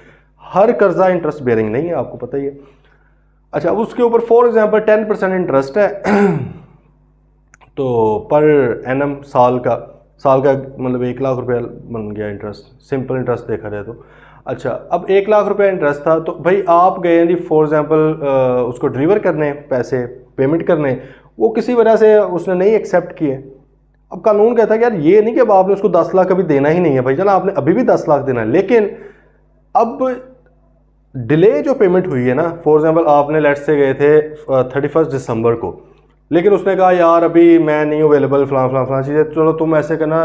हर कर्जा इंटरेस्ट बेयरिंग नहीं है, आपको पता ही है। अच्छा, अब उसके ऊपर फॉर एग्जांपल 10% इंटरेस्ट है तो पर एनम साल का मतलब 1 लाख रुपया बन गया इंटरेस्ट, सिंपल इंटरेस्ट देखा जाए तो। अच्छा, अब 1 लाख रुपया इंटरेस्ट था तो भाई आप गए हैं जी फॉर एग्जांपल उसको डिलीवर करने, पैसे पेमेंट करने, वो किसी वजह से उसने नहीं एक्सेप्ट किए। अब कानून कहता है कि यार ये नहीं कि अब आपने उसको 10 लाख अभी देना ही नहीं है, भाई चला आपने अभी भी 10 लाख देना है, लेकिन अब डिले जो पेमेंट हुई है ना, फॉर एग्जांपल आपने लेट्स से गए थे 31 दिसंबर को, लेकिन उसने कहा यार अभी मैं नहीं अवेलेबल फलां चीज़ें, चलो तुम ऐसे करना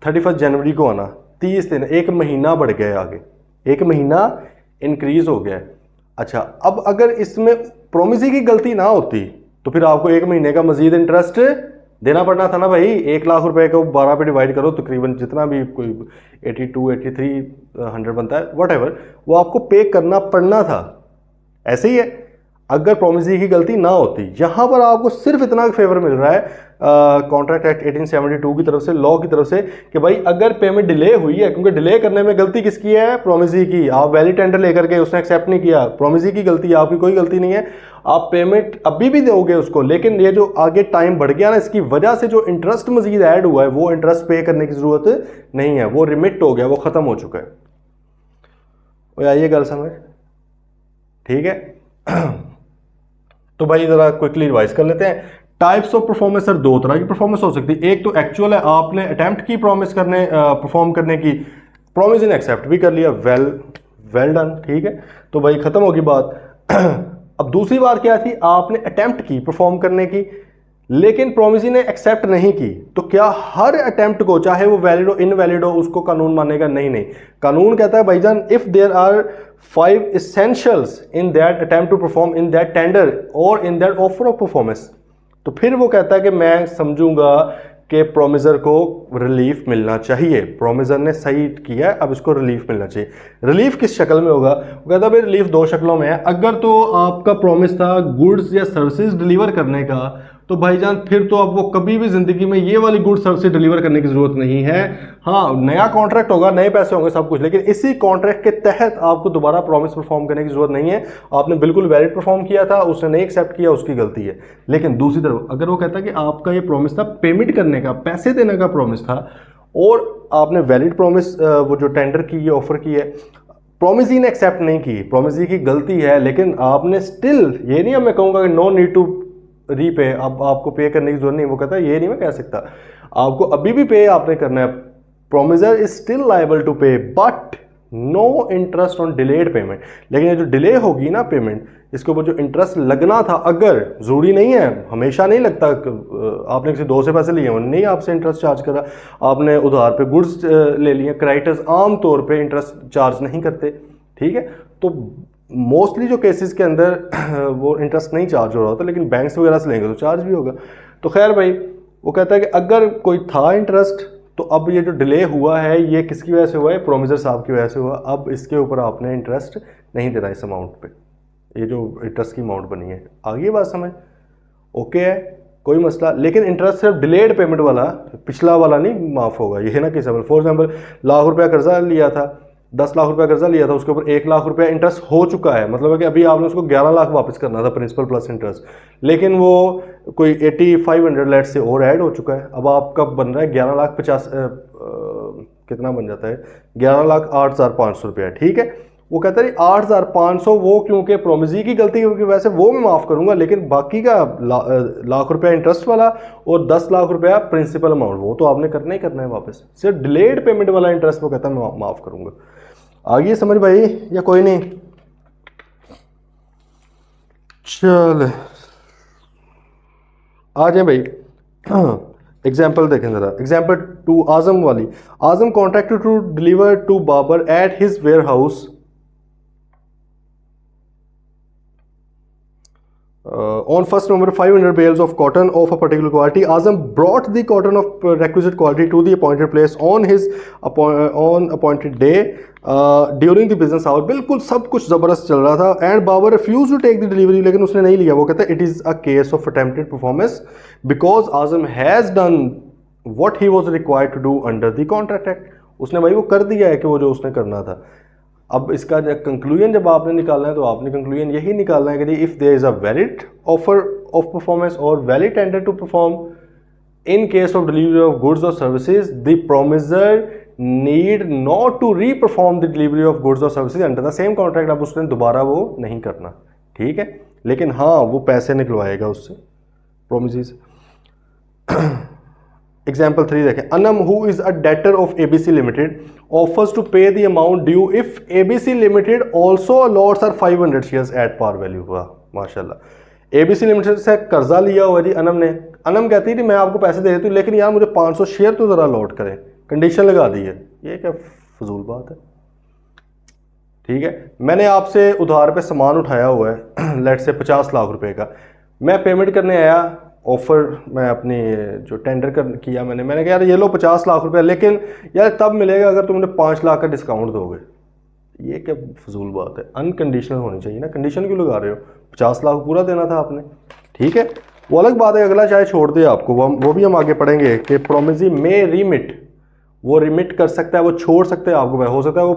31 जनवरी को आना, 30 दिन, 1 महीना बढ़ गया आगे, 1 महीना इंक्रीज हो गया। अच्छा, अब अगर इसमें प्रोमिसी की गलती ना होती तो फिर आपको 1 महीने का मजीद इंटरेस्ट देना पड़ना था ना भाई। 1 लाख रुपए को 12 पे डिवाइड करो, तकरीबन जितना भी कोई 82, 83, 100 बनता है वट एवर, वो आपको पे करना पड़ना था। ऐसे ही है, अगर प्रोमिसी की गलती ना होती, यहाँ पर आपको सिर्फ इतना फेवर मिल रहा है कॉन्ट्रैक्ट एक्ट 1872 की तरफ से, लॉ की तरफ से, कि भाई अगर पेमेंट डिले हुई है, क्योंकि डिले करने में गलती किसकी है, प्रोमिसी की। आप वैलिड टेंडर लेकर के उसने एक्सेप्ट नहीं किया, प्रोमिसी की गलती है, आपकी कोई गलती नहीं है। आप पेमेंट अभी भी दोगे उसको, लेकिन ये जो आगे टाइम बढ़ गया ना, इसकी वजह से जो इंटरेस्ट मजीद ऐड हुआ है, वो इंटरेस्ट पे करने की जरूरत नहीं है, वो रिमिट हो गया, वो खत्म हो चुका है। आइए गल समझ, ठीक है। तो भाई जरा क्विकली रिवाइज कर लेते हैं। टाइप्स ऑफ परफॉर्मेंस, सर 2 तरह की परफॉर्मेंस हो सकती है। एक तो एक्चुअल है, आपने अटेम्प्ट की प्रॉमिस करने परफॉर्म करने की, प्रॉमिस इन एक्सेप्ट भी कर लिया, वेल डन, ठीक है, तो भाई खत्म होगी बात। अब दूसरी बार क्या थी, आपने अटेम्प्ट की परफॉर्म करने की, लेकिन प्रोमिसी ने एक्सेप्ट नहीं की, तो क्या हर अटेम्प्ट को, चाहे वो वैलिड हो इनवैलिड हो, उसको कानून मानेगा? नहीं, कानून कहता है भाईजान if there are 5 essentials in that attempt to perform in that tender or in that offer of performance, तो फिर वो कहता है कि मैं समझूंगा कि प्रोमिसर को रिलीफ मिलना चाहिए। प्रोमिसर ने सही किया, अब इसको रिलीफ मिलना चाहिए। रिलीफ किस शक्ल में होगा? वो कहता है भाई रिलीफ 2 शक्लों में है। अगर तो आपका प्रॉमिस था गुड्स या सर्विसेज डिलीवर करने का, तो भाईजान फिर तो आपको कभी भी जिंदगी में ये वाली गुड्स सर्विसेज डिलीवर करने की जरूरत नहीं है। हाँ, नया कॉन्ट्रैक्ट होगा, नए पैसे होंगे, सब कुछ, लेकिन इसी कॉन्ट्रैक्ट के तहत आपको दोबारा प्रॉमिस परफॉर्म करने की जरूरत नहीं है। आपने बिल्कुल वैलिड परफॉर्म किया था, उसने नहीं एक्सेप्ट किया, उसकी गलती है। लेकिन दूसरी तरफ अगर वो कहता है कि आपका ये प्रॉमिस था पेमेंट करने का, पैसे देने का प्रॉमिस था, और आपने वैलिड प्रॉमिस वो जो टेंडर की है, ऑफर की है, प्रोमिसी ने एक्सेप्ट नहीं की, प्रोमिसी की गलती है, लेकिन आपने स्टिल, ये नहीं मैं कहूँगा कि नो नीड टू रीपे, अब आपको पे करने की जरूरत नहीं, वो कहता है ये नहीं मैं कह सकता, आपको अभी भी पे आपने करना है। Promisor is still liable to pay but no interest on delayed payment. लेकिन ये जो डिले होगी ना पेमेंट, इसके ऊपर जो इंटरेस्ट लगना था, अगर जरूरी नहीं है, हमेशा नहीं लगता, आपने किसी दोस्त से पैसे लिए नहीं आपसे इंटरेस्ट चार्ज करा, आपने उधार पे गुड्स ले लिए, क्रेडिटर्स आम तौर पे इंटरेस्ट चार्ज नहीं करते, ठीक है। तो मोस्टली जो केसेस के अंदर वो इंटरेस्ट नहीं चार्ज हो रहा होता, लेकिन बैंक्स वगैरह से लेंगे तो चार्ज भी होगा। तो खैर भाई, वो कहता है कि अगर कोई था इंटरेस्ट, तो अब ये जो डिले हुआ है ये किसकी वजह से हुआ है? प्रोमिसर साहब की वजह से हुआ। अब इसके ऊपर आपने इंटरेस्ट नहीं देना इस अमाउंट पे, ये जो इंटरेस्ट की अमाउंट बनी है। आगे बात समझ, ओके है, कोई मसला। लेकिन इंटरेस्ट सिर्फ डिलेड पेमेंट वाला, पिछला वाला नहीं माफ़ होगा। ये है ना कि फॉर एग्जाम्पल लाख रुपया कर्जा लिया था, 10 लाख रुपया कर्जा लिया था, उसके ऊपर 1 लाख रुपया इंटरेस्ट हो चुका है, मतलब है कि अभी आपने उसको 11 लाख वापस करना था प्रिंसिपल प्लस इंटरेस्ट, लेकिन वो कोई 8500 लेट से और ऐड हो चुका है। अब आपका बन रहा है 11,50,000 कितना बन जाता है, 11,08,500 रुपया, ठीक है। वो कहता है 8,500 वो क्योंकि प्रोमिसी की गलती की वजह से वो मैं माफ़ करूंगा, लेकिन बाकी का लाख रुपया इंटरेस्ट वाला और 10 लाख रुपया प्रिंसिपल अमाउंट वो तो आपने करना ही करना है वापस। सिर्फ डिलेड पेमेंट वाला इंटरेस्ट वो कहता है मैं माफ़ करूंगा। आगे समझ भाई या कोई नहीं? चल आ जाए भाई, एग्जाम्पल देखें जरा। एग्जाम्पल 2 आजम वाली। Azam contracted to deliver to Babar at his warehouse On 1st November, 500 bales of cotton of a particular quality. Azam brought the cotton of requisite quality to the appointed place on his on appointed day during the business hour. बिल्कुल सब कुछ ज़बरदस्त चल रहा था and Babar refused to take the delivery. लेकिन उसने नहीं लिया. वो कहता है it is a case of attempted performance because Azam has done what he was required to do under the contract act. उसने भाई वो कर दिया है कि वो जो उसने करना था. अब इसका कंक्लूजन जब आपने निकालना है तो आपने कंक्लूजन यही निकालना है कि if there is a valid offer of performance और valid tender to perform in case of delivery of goods और services the promisor need not to री perform the delivery of goods और services under the same contract. अब उसने दोबारा वो नहीं करना, ठीक है, लेकिन हाँ वो पैसे निकलवाएगा उससे प्रोमिस. एग्जाम्पल 3 देखें. Anam who is a debtor of ABC limited offers to pay the amount due if ABC Limited also allots her 500 shares at par value. वाह माशाल्लाह. ABC Limited से कर्जा लिया हुआ जी अनम ने. अनम कहती थी मैं आपको पैसे दे देती हूँ लेकिन यार मुझे 500 शेयर तो ज़रा अलॉट करें. कंडीशन लगा दी है. ये क्या फजूल बात है, ठीक है. मैंने आपसे उधार पे सामान उठाया हुआ है लेट से 50 लाख रुपए का. मैं पेमेंट करने आया, ऑफ़र मैं अपनी जो टेंडर कर किया मैंने कहा यार ये लो 50 लाख रुपए, लेकिन यार तब मिलेगा अगर तुम मुझे 5 लाख का डिस्काउंट दोगे. ये क्या फजूल बात है. अनकंडीशनल होनी चाहिए ना. कंडीशन क्यों लगा रहे हो? 50 लाख पूरा देना था आपने, ठीक है. वो अलग बात है, अगला चाहे छोड़ दे आपको, वो भी हम आगे पढ़ेंगे कि प्रोमिसी में रिमिट, वो रिमिट कर सकता है, वो छोड़ सकता है आपको. भाई हो सकता है वो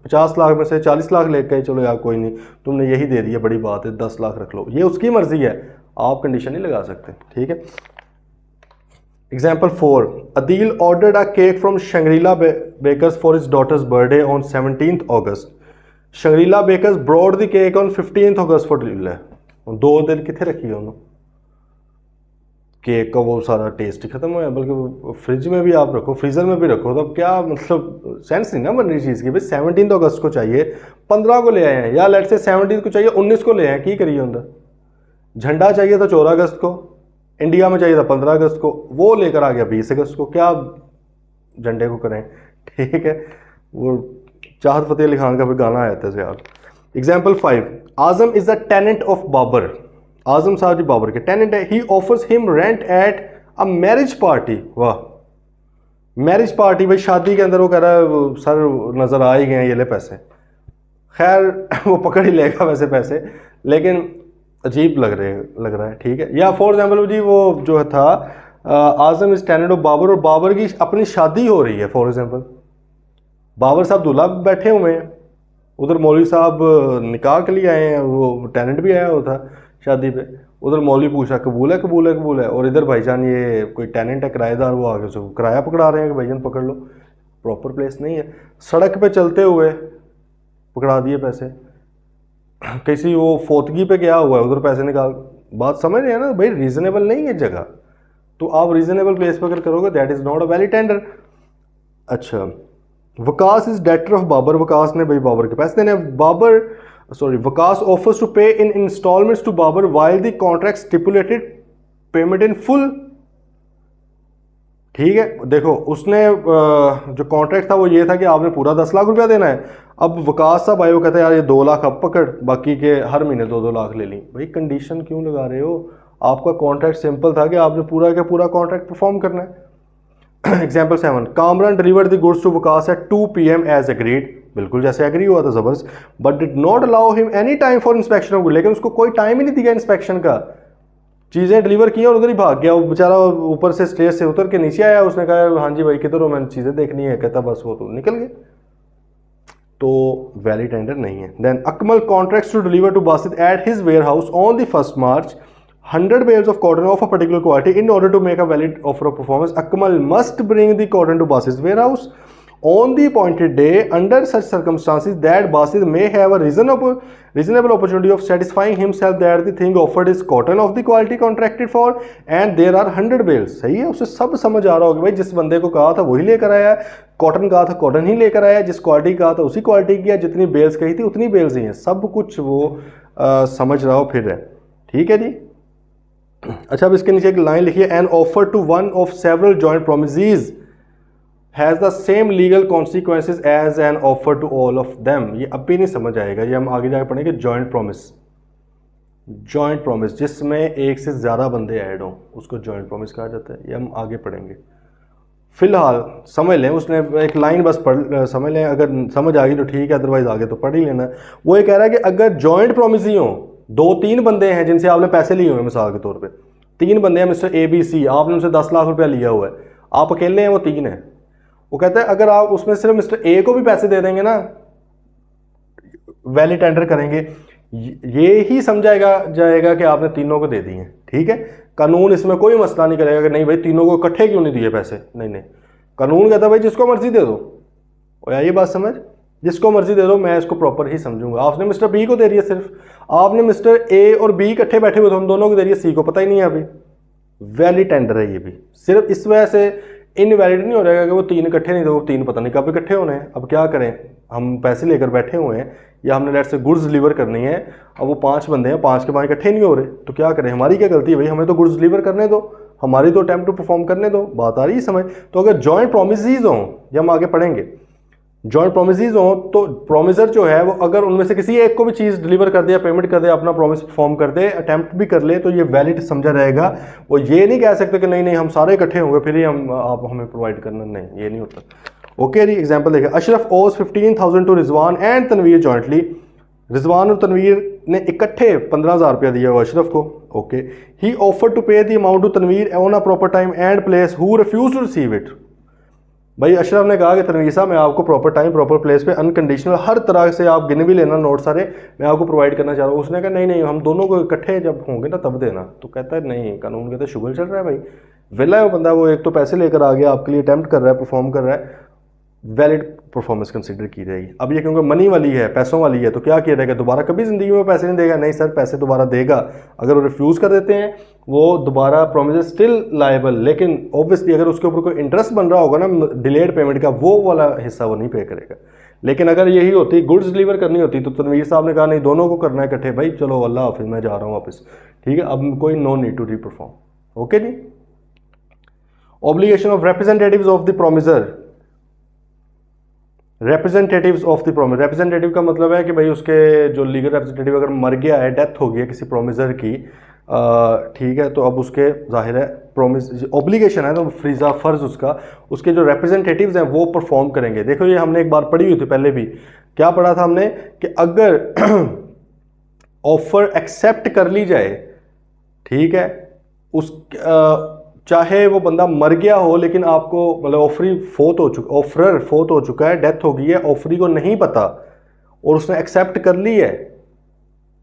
50 लाख में से 40 लाख लेकर चलो यार कोई नहीं तुमने यही दे दिया, बड़ी बात है, 10 लाख रख लो. ये उसकी मर्जी है, आप कंडीशन नहीं लगा सकते, ठीक है. Example 4. Adeel ordered a cake from Shangrila Bakers for his daughter's birthday on 17th August. Shangrila Bakers brought the cake on 15th August for delivery. 2 दिन कितने रखी है उन्होंने केक का, वो सारा टेस्ट ही खत्म हो गया. बल्कि फ्रिज में भी आप रखो, फ्रीजर में भी रखो, तो अब क्या मतलब सेंस नहीं ना बन रही चीज़ की. भाई 17th August को चाहिए, 15 को ले आए हैं, या लेट से 17 को चाहिए 19 को ले आए हैं, की करिए उनका. झंडा चाहिए था 14 अगस्त को, इंडिया में चाहिए था 15 अगस्त को, वो लेकर आ गया 20 अगस्त को. क्या झंडे को करें, ठीक है. वो चाहत फतेह अली खान का भी गाना आया था यार. Example 5. Azam is the tenant of Babar. Azam साहब जी बाबर के टेनेंट है. He offers him rent at a marriage party. वाह, मैरिज पार्टी, भाई शादी के अंदर. वो कह रहा है सर नजर आ ही गए ये ले पैसे. खैर वो पकड़ ही लेगा वैसे पैसे, लेकिन अजीब लग रहा है, ठीक है. या फॉर एग्जाम्पल जी वो जो था आजम इज टेनेंट ऑफ बाबर, और बाबर की अपनी शादी हो रही है. फॉर एग्जाम्पल बाबर साहब दूल्हा बैठे हुए हैं, उधर मौलवी साहब निकाह के लिए आए हैं, वो टेनेंट भी आया हुआ था शादी पे. उधर मौलवी पूछा कबूल है कबूल है कबूल है, और इधर भाईजान ये कोई टेनेंट है किराएदार, वो आगे उसको किराया पकड़ा रहे हैं कि भाईजान पकड़ लो, प्रॉपर प्लेस नहीं है. सड़क पे चलते हुए पकड़ा दिए पैसे. किसी वो फोतगी पे गया हुआ है, उधर पैसे निकाल. बात समझ रहे हैं ना भाई, रीजनेबल नहीं है जगह. तो आप रीजनेबल प्लेस पर अगर करोगे that is not a valid tender. अच्छा, Waqas is debtor of Babar. Waqas ने भाई बाबर के पैसे देने. Waqas offers to pay in instalments to Babar while the contract stipulated payment in full. ठीक है, देखो उसने जो कॉन्ट्रैक्ट था वो ये था कि आपने पूरा 10 लाख रुपया देना है. अब वकास साहब आए, वो कहते हैं यार ये 2 लाख अब पकड़, बाकी के हर महीने 2-2 लाख ले ली. भाई कंडीशन क्यों लगा रहे हो? आपका कॉन्ट्रैक्ट सिंपल था कि आपने पूरा का पूरा कॉन्ट्रैक्ट परफॉर्म करना है. Example 7. Kamran delivered the goods to Waqas at 2 PM as agreed. बिल्कुल जैसे एग्री हुआ था जबरदस्त. But did not allow him any time for inspection of good. लेकिन उसको कोई टाइम ही नहीं दिया इंस्पेक्शन का. चीज़ें डिलीवर की और उधर ही भाग गया. वो बेचारा ऊपर से स्टेज से उतर के नीचे आया, उसने कहा हाँ जी भाई किधर हो, मैंने चीज़ें देखनी है. कहता बस वो तो निकल गए. तो वैलिड टेंडर नहीं है. Then Akmal contracts to deliver to Basit at his warehouse on the 1st March 100 bales of cotton of a particular quality. In order to make a valid offer of performance, Akmal must bring the cotton to Basit's warehouse on the appointed day. Under such circumstances, that Basit may have a reasonable opportunity of satisfying himself that the thing offered is cotton of the quality contracted for, and there are 100 bales. सही है, उसे सब समझ आ रहा होगा भाई, जिस बंदे को कहा था वही लेकर आया. कॉटन कहा था कॉटन ही लेकर आया, जिस क्वालिटी कहा था उसी क्वालिटी की है, जितनी बेल्स कही थी उतनी बेल्स ही हैं. सब कुछ वो समझ रहा हो फिर है. ठीक है जी. अच्छा, अब इसके नीचे एक लाइन लिखिए. An offer to one of several joint promisees has the same legal consequences as an offer to all of them. ये अब भी नहीं समझ आएगा, ये हम आगे जाकर पढ़ेंगे. जॉइंट प्रोमिस, जॉइंट प्रॉमिस जिसमें एक से ज़्यादा बंदे ऐड हों उसको जॉइंट प्रॉमिस कहा जाता है, ये हम आगे पढ़ेंगे। फिलहाल समझ लें, उसने एक लाइन बस पढ़ समझ लें, अगर समझ आ गई तो ठीक है, अदरवाइज आगे तो पढ़ ही लेना। वो ये कह रहा है कि अगर जॉइंट प्रॉमिस ही हो, 2-3 बंदे हैं जिनसे आपने पैसे लिए हुए हैं, मिसाल के तौर पे 3 बंदे हैं, मिस्टर ABC, आपने उनसे 10 लाख रुपया लिया हुआ है, आप अकेले हैं, वो 3 हैं। वो कहता है अगर आप उसमें सिर्फ मिस्टर A को भी पैसे दे देंगे ना, वैलिड टेंडर करेंगे, ये ही समझाएगा जाएगा कि आपने तीनों को दे दिए, ठीक है। कानून इसमें कोई मसला नहीं करेगा कि नहीं भाई तीनों को इकट्ठे क्यों नहीं दिए पैसे, नहीं नहीं, कानून कहता है भाई जिसको मर्जी दे दो। और यही बात समझ, जिसको मर्जी दे दो, मैं इसको प्रॉपर ही समझूंगा। आपने मिस्टर B को दे दिया, सिर्फ आपने मिस्टर A और B इकट्ठे बैठे हुए थे, हम दोनों को दे दिया, C को पता ही नहीं है अभी, वैलिड टेंडर है ये भी। सिर्फ इस वजह से इनवैलिड नहीं हो रहेगा कि वो 3 इकट्ठे नहीं थे, वो 3 पता नहीं कब इकट्ठे होने हैं। अब क्या करें, हम पैसे लेकर बैठे हुए हैं या हमने लेट से गुड्स डिलीवर करनी है, अब वो 5 बंदे हैं, 5 के 5 इकट्ठे नहीं हो रहे, तो क्या करें, हमारी क्या गलती है भाई, हमें तो गुड्स डिलीवर करने दो, हमारी तो अटेम्प्ट टू परफॉर्म करने दो। बात आ रही है समझ। तो अगर जॉइंट प्रोमिसेस हों, ये हम आगे पढ़ेंगे, जॉइंट प्रोमिसेस हों तो प्रोमिसर जो है वो अगर उनमें से किसी एक को भी चीज़ डिलीवर कर दे, पेमेंट कर दे, अपना प्रॉमिस परफॉर्म कर दे, अटेम्प्ट भी कर ले, तो ये वैलिड समझा जाएगा। वो ये नहीं कह सकते कि नहीं नहीं हम सारे इकट्ठे होंगे फिर ही हम आप हमें प्रोवाइड करना, नहीं ये नहीं होता। ओके जी, एग्जांपल देखिए, Ashraf owes 15,000 to Rizwan and Tanveer jointly, Rizwan और तनवीर ने इकट्ठे 15,000 रुपया दिया हुआ अशरफ को। Okay, he offer to pay the amount to Tanveer on a proper time and place, who refuse to receive it. भाई अशरफ ने कहा कि तनवीर साहब मैं आपको प्रॉपर टाइम प्रॉपर प्लेस पे अनकंडीशनल हर तरह से आप गिन भी लेना नोट सारे, मैं आपको प्रोवाइड करना चाह रहा हूँ। उसने कहा नहीं नहीं हम दोनों को इकट्ठे जब होंगे ना तब देना। तो कहता है नहीं, कानून कहता है शुगल चल रहा है भाई, वेला है वो बंदा, वो एक तो पैसे लेकर आ गया, आपके लिए अटेम्प्ट कर रहा है, परफॉर्म कर रहा है, वैलिड परफॉर्मेंस कंसिडर की जाएगी। अब ये क्योंकि मनी वाली है, पैसों वाली है, तो क्या किया जाएगा, दोबारा कभी ज़िंदगी में पैसे नहीं देगा, नहीं सर पैसे दोबारा देगा। अगर वो रिफ्यूज़ कर देते हैं वो दोबारा प्रोमिस स्टिल लायबल, लेकिन ऑब्वियसली अगर उसके ऊपर कोई इंटरेस्ट बन रहा होगा ना डिलेड पेमेंट का, वो वाला हिस्सा वो नहीं पे करेगा। लेकिन अगर यही होती गुड्स डिलीवर करनी होती तो तनवीर साहब ने कहा नहीं दोनों को करना है इकट्ठे, भाई चलो अल्लाह हाफिज़ मैं जा रहा हूँ वापस, ठीक है, अब कोई नो नीड टू री परफॉर्म। ओके जी। Obligation of representatives of the promisor, representatives of the promisor, representative का मतलब है कि भाई उसके जो लीगल रिप्रेजेंटेटिव अगर मर गया है, डेथ हो गई है किसी प्रोमिसर की, ठीक है, तो अब उसके जाहिर है प्रोमिस ऑब्लिगेशन है तो फ्रीजा फर्ज उसका, उसके जो रिप्रेजेंटेटिव्स हैं वो परफॉर्म करेंगे। देखो ये हमने एक बार पढ़ी हुई थी पहले भी, क्या पढ़ा था हमने कि अगर ऑफर एक्सेप्ट कर ली जाए, ठीक है, उस चाहे वो बंदा मर गया हो लेकिन आपको मतलब ऑफरर फोत हो चुका है, डेथ हो गई है, ऑफरी को नहीं पता और उसने एक्सेप्ट कर ली है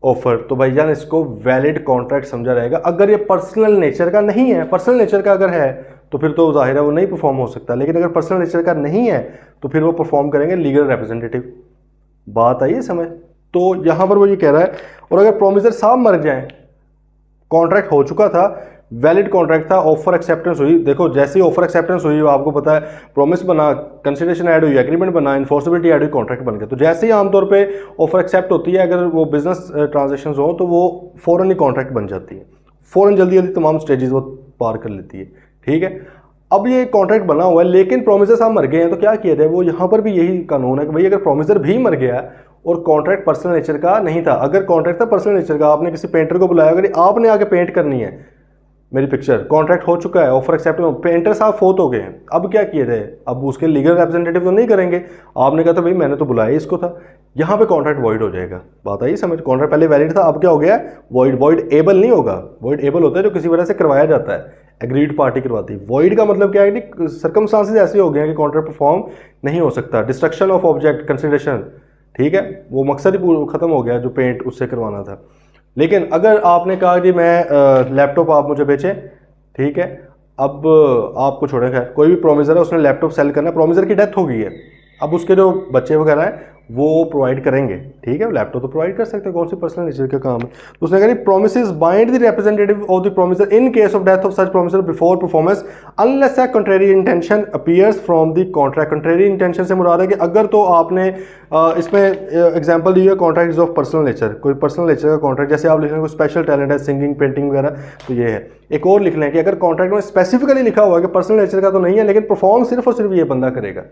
ऑफर, तो भाईजान इसको वैलिड कॉन्ट्रैक्ट समझा जाएगा। अगर ये पर्सनल नेचर का नहीं है, पर्सनल नेचर का अगर है तो फिर तो जाहिर है वो नहीं परफॉर्म हो सकता, लेकिन अगर पर्सनल नेचर का नहीं है तो फिर वो परफॉर्म करेंगे लीगल रिप्रेजेंटेटिव। बात आई है समझ। तो यहाँ पर वो ये कह रहा है, और अगर प्रोमिसर साहब मर जाए, कॉन्ट्रैक्ट हो चुका था, वैलिड कॉन्ट्रैक्ट था, ऑफर एक्सेप्टेंस हुई, देखो जैसे ही ऑफर एक्सेप्टेंस हुई आपको पता है प्रॉमिस बना, कंसिडरेशन ऐड हुई, एग्रीमेंट बना, इन्फोर्सिबिलिटी ऐड हुई, कॉन्ट्रैक्ट बन गया। तो जैसे ही आमतौर पे ऑफर एक्सेप्ट होती है, अगर वो बिजनेस ट्रांजेक्शन हो तो वो फ़ौरन ही कॉन्ट्रैक्ट बन जाती है, फ़ौरन जल्दी जल्दी तमाम स्टेजेस वो पार कर लेती है, ठीक है। अब ये कॉन्ट्रैक्ट बना हुआ है लेकिन प्रोमिसर साहब मर गए हैं, तो क्या किया जाए, वो यहाँ पर भी यही कानून है कि भाई अगर प्रोमिसर भी मर गया और कॉन्ट्रैक्ट पर्सनल नेचर का नहीं था, अगर कॉन्ट्रैक्ट था पर्सनल नेचर का, आपने किसी पेंटर को बुलाया, अगर आपने आगे पेंट करनी है मेरी पिक्चर, कॉन्ट्रैक्ट हो चुका है, ऑफर एक्सेप्ट, पेंटर साहब फोत हो गए हैं, अब क्या किया जाए, अब उसके लीगल रिप्रेजेंटेटिव तो नहीं करेंगे, आपने कहा था भाई मैंने तो बुलाया इसको था, यहाँ पे कॉन्ट्रैक्ट वॉइड हो जाएगा। बात आई समझ, कॉन्ट्रैक्ट पहले वैलिड था, अब क्या हो गया वॉइड। वॉइड एबल नहीं होगा, वॉइड एबल होता है जो किसी वजह से करवाया जाता है, एग्रीड पार्टी करवाती है। वॉइड का मतलब क्या है कि सर्कमस्टांसेस ऐसे हो गए हैं कि कॉन्ट्रैक्ट परफॉर्म नहीं हो सकता, डिस्ट्रक्शन ऑफ ऑब्जेक्ट कंसिडरेशन, ठीक है, वो मकसद ही खत्म हो गया जो पेंट उससे करवाना था। लेकिन अगर आपने कहा कि मैं लैपटॉप आप मुझे बेचें, ठीक है, अब आपको छोड़े, खैर कोई भी प्रोमिसर है उसने लैपटॉप सेल करना है, प्रोमिसर की डेथ हो गई है, अब उसके जो बच्चे वगैरह हैं वो प्रोवाइड करेंगे, ठीक है, लैपटॉप तो प्रोवाइड कर सकते हैं, कौन सी पर्सनल नेचर का काम है। तो उसने कहा promises bind the representative of the promisor in case of death of such promisor before performance unless a contrary intention appears from the contract. Contrary intention से मुराद है कि अगर तो आपने इसमें एग्जांपल दी है कॉन्ट्रैक्ट ऑफ पर्सनल नेचर, कोई personal nature का कॉन्ट्रैक्ट, जैसे आप लिख रहे हैं कोई स्पेशल टैलेंट है, सिंगिंग, पेंटिंग वगैरह, तो ये है। एक और लिख लें कि अगर कॉन्ट्रैक्ट में स्पेसिफिकली लिखा हुआ है कि पर्सनल नेचर का तो नहीं है लेकिन परफॉर्म सिर्फ और सिर्फ ये बंदा करेगा,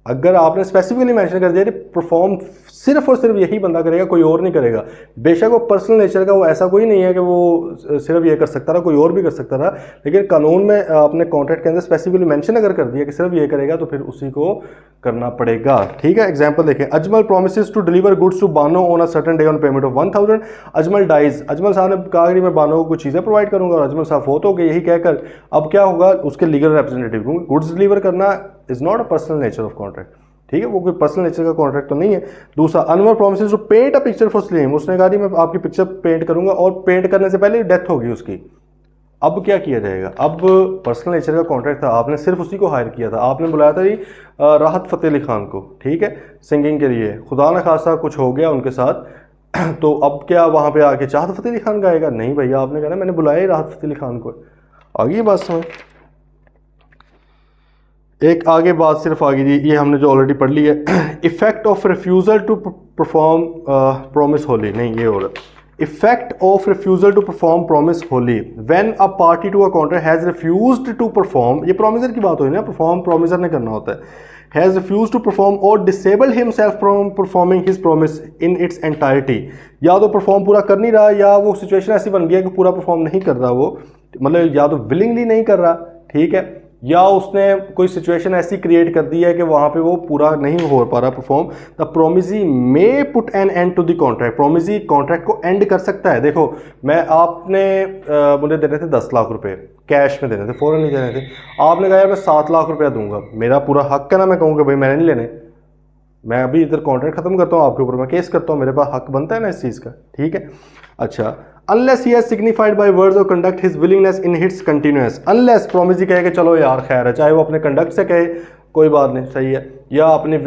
अगर आपने स्पेसिफिकली मेंशन कर दिया कि परफॉर्म सिर्फ और सिर्फ यही बंदा करेगा, कोई और नहीं करेगा, बेशक वो पर्सनल नेचर का, वो ऐसा कोई नहीं है कि वो सिर्फ ये कर सकता रहा, कोई और भी कर सकता रहा, लेकिन कानून में आपने कॉन्ट्रैक्ट के अंदर स्पेसिफिकली मेंशन अगर कर दिया कि सिर्फ ये करेगा तो फिर उसी को करना पड़ेगा। ठीक है, एग्जांपल देखें, Ajmal promises to deliver goods to Bano on a certain day on payment of 1000। Ajmal dies, Ajmal साहब ने कहा कि मैं बानो को कुछ चीज़ें प्रोवाइड करूंगा और अजमल साहब फोत हो गए, यही कहकर अब क्या होगा, उसके लीगल रिप्रेजेंटेटिव को गुड्स डिलीवर करना is not a personal nature of contract. ठीक है, वो कोई पर्सनल नेचर का कॉन्ट्रैक्ट तो नहीं है। दूसरा, Anwar promises to paint a picture for Saleem, उसने कहा कि मैं आपकी पिक्चर पेंट करूंगा और पेंट करने से पहले डेथ होगी उसकी। अब क्या किया जाएगा, अब पर्सनल नेचर का कॉन्ट्रैक्ट था, आपने सिर्फ उसी को हायर किया था, आपने बुलाया था जी राहत फ़तेह अली खान को, ठीक है, सिंगिंग के लिए, खुदा न खासा कुछ हो गया उनके साथ तो अब क्या वहाँ पे आके चाहत फ़तेह अली खान गाएगा? नहीं भैया, आपने कहा ना मैंने बुलाया ही राहत फ़तेह अली खान को। आगे बात समझ, एक आगे बात सिर्फ आगे जी, ये हमने जो ऑलरेडी पढ़ ली है। Effect of refusal to perform promise wholly, नहीं ये हो रहा, effect of refusal to perform promise wholly when a party to a contract has refused to perform, ये प्रोमिसर की बात हुई ना, परफॉर्म प्रोमिसर ने करना होता है, हैज़ रिफ्यूज टू परफॉर्म और disable himself from performing his promise in its entirety, या तो परफॉर्म पूरा कर नहीं रहा या वो सिचुएशन ऐसी बन गई कि पूरा परफॉर्म नहीं कर रहा वो, मतलब या तो विलिंगली नहीं कर रहा, ठीक है, या उसने कोई सिचुएशन ऐसी क्रिएट कर दी है कि वहाँ पे वो पूरा नहीं हो पा रहा perform, the promisee may put an end to the contract, promisee contract को एंड कर सकता है। देखो मैं आपने मुझे देने थे 10 लाख रुपए कैश में देने थे, फ़ौरन नहीं देने थे, आपने कहा यार मैं 7 लाख रुपया दूंगा, मेरा पूरा हक है ना, मैं कहूँगा भाई मैंने नहीं लेने, मैं अभी इधर कॉन्ट्रैक्ट खत्म करता हूँ आपके ऊपर, मैं केस करता हूँ, मेरे पास हक बनता है ना इस चीज़ का, ठीक है। अच्छा, unless he has signified by words और कंडक्ट हिज विलिंगनेस इन हिट्स कंटिन्यूअस, अनलेस प्रोमिस ही कहे कि चलो यार खैर है, चाहे वो अपने कंडक्ट से कहे कोई बात नहीं, सही है, या अपने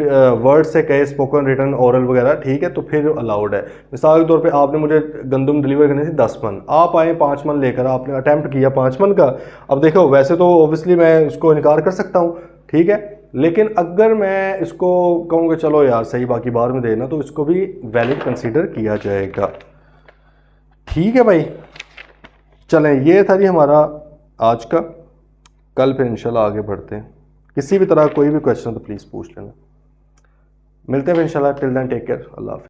वर्ड से कहे, स्पोकन, रिटन, ओरल वगैरह, ठीक है, तो फिर अलाउड है। मिसाल के तौर पे आपने मुझे गंदम डिलीवर करनी थी 10 मन, आप आए 5 मन लेकर, आपने अटैम्प्ट किया 5 मन का, अब देखो वैसे तो ऑब्वियसली मैं उसको इनकार कर सकता हूँ, ठीक है, लेकिन अगर मैं इसको कहूँगा चलो यार सही बाकी बाद में देना, तो इसको भी वैलिड कंसीडर किया जाएगा। ठीक है भाई, चलें, ये था जी हमारा आज का, कल फिर इंशाल्लाह आगे बढ़ते हैं। किसी भी तरह कोई भी क्वेश्चन तो प्लीज़ पूछ लेना, मिलते हैं फिर इंशाल्लाह, टिल देन टेक केयर, अल्लाह हाफ़िज़।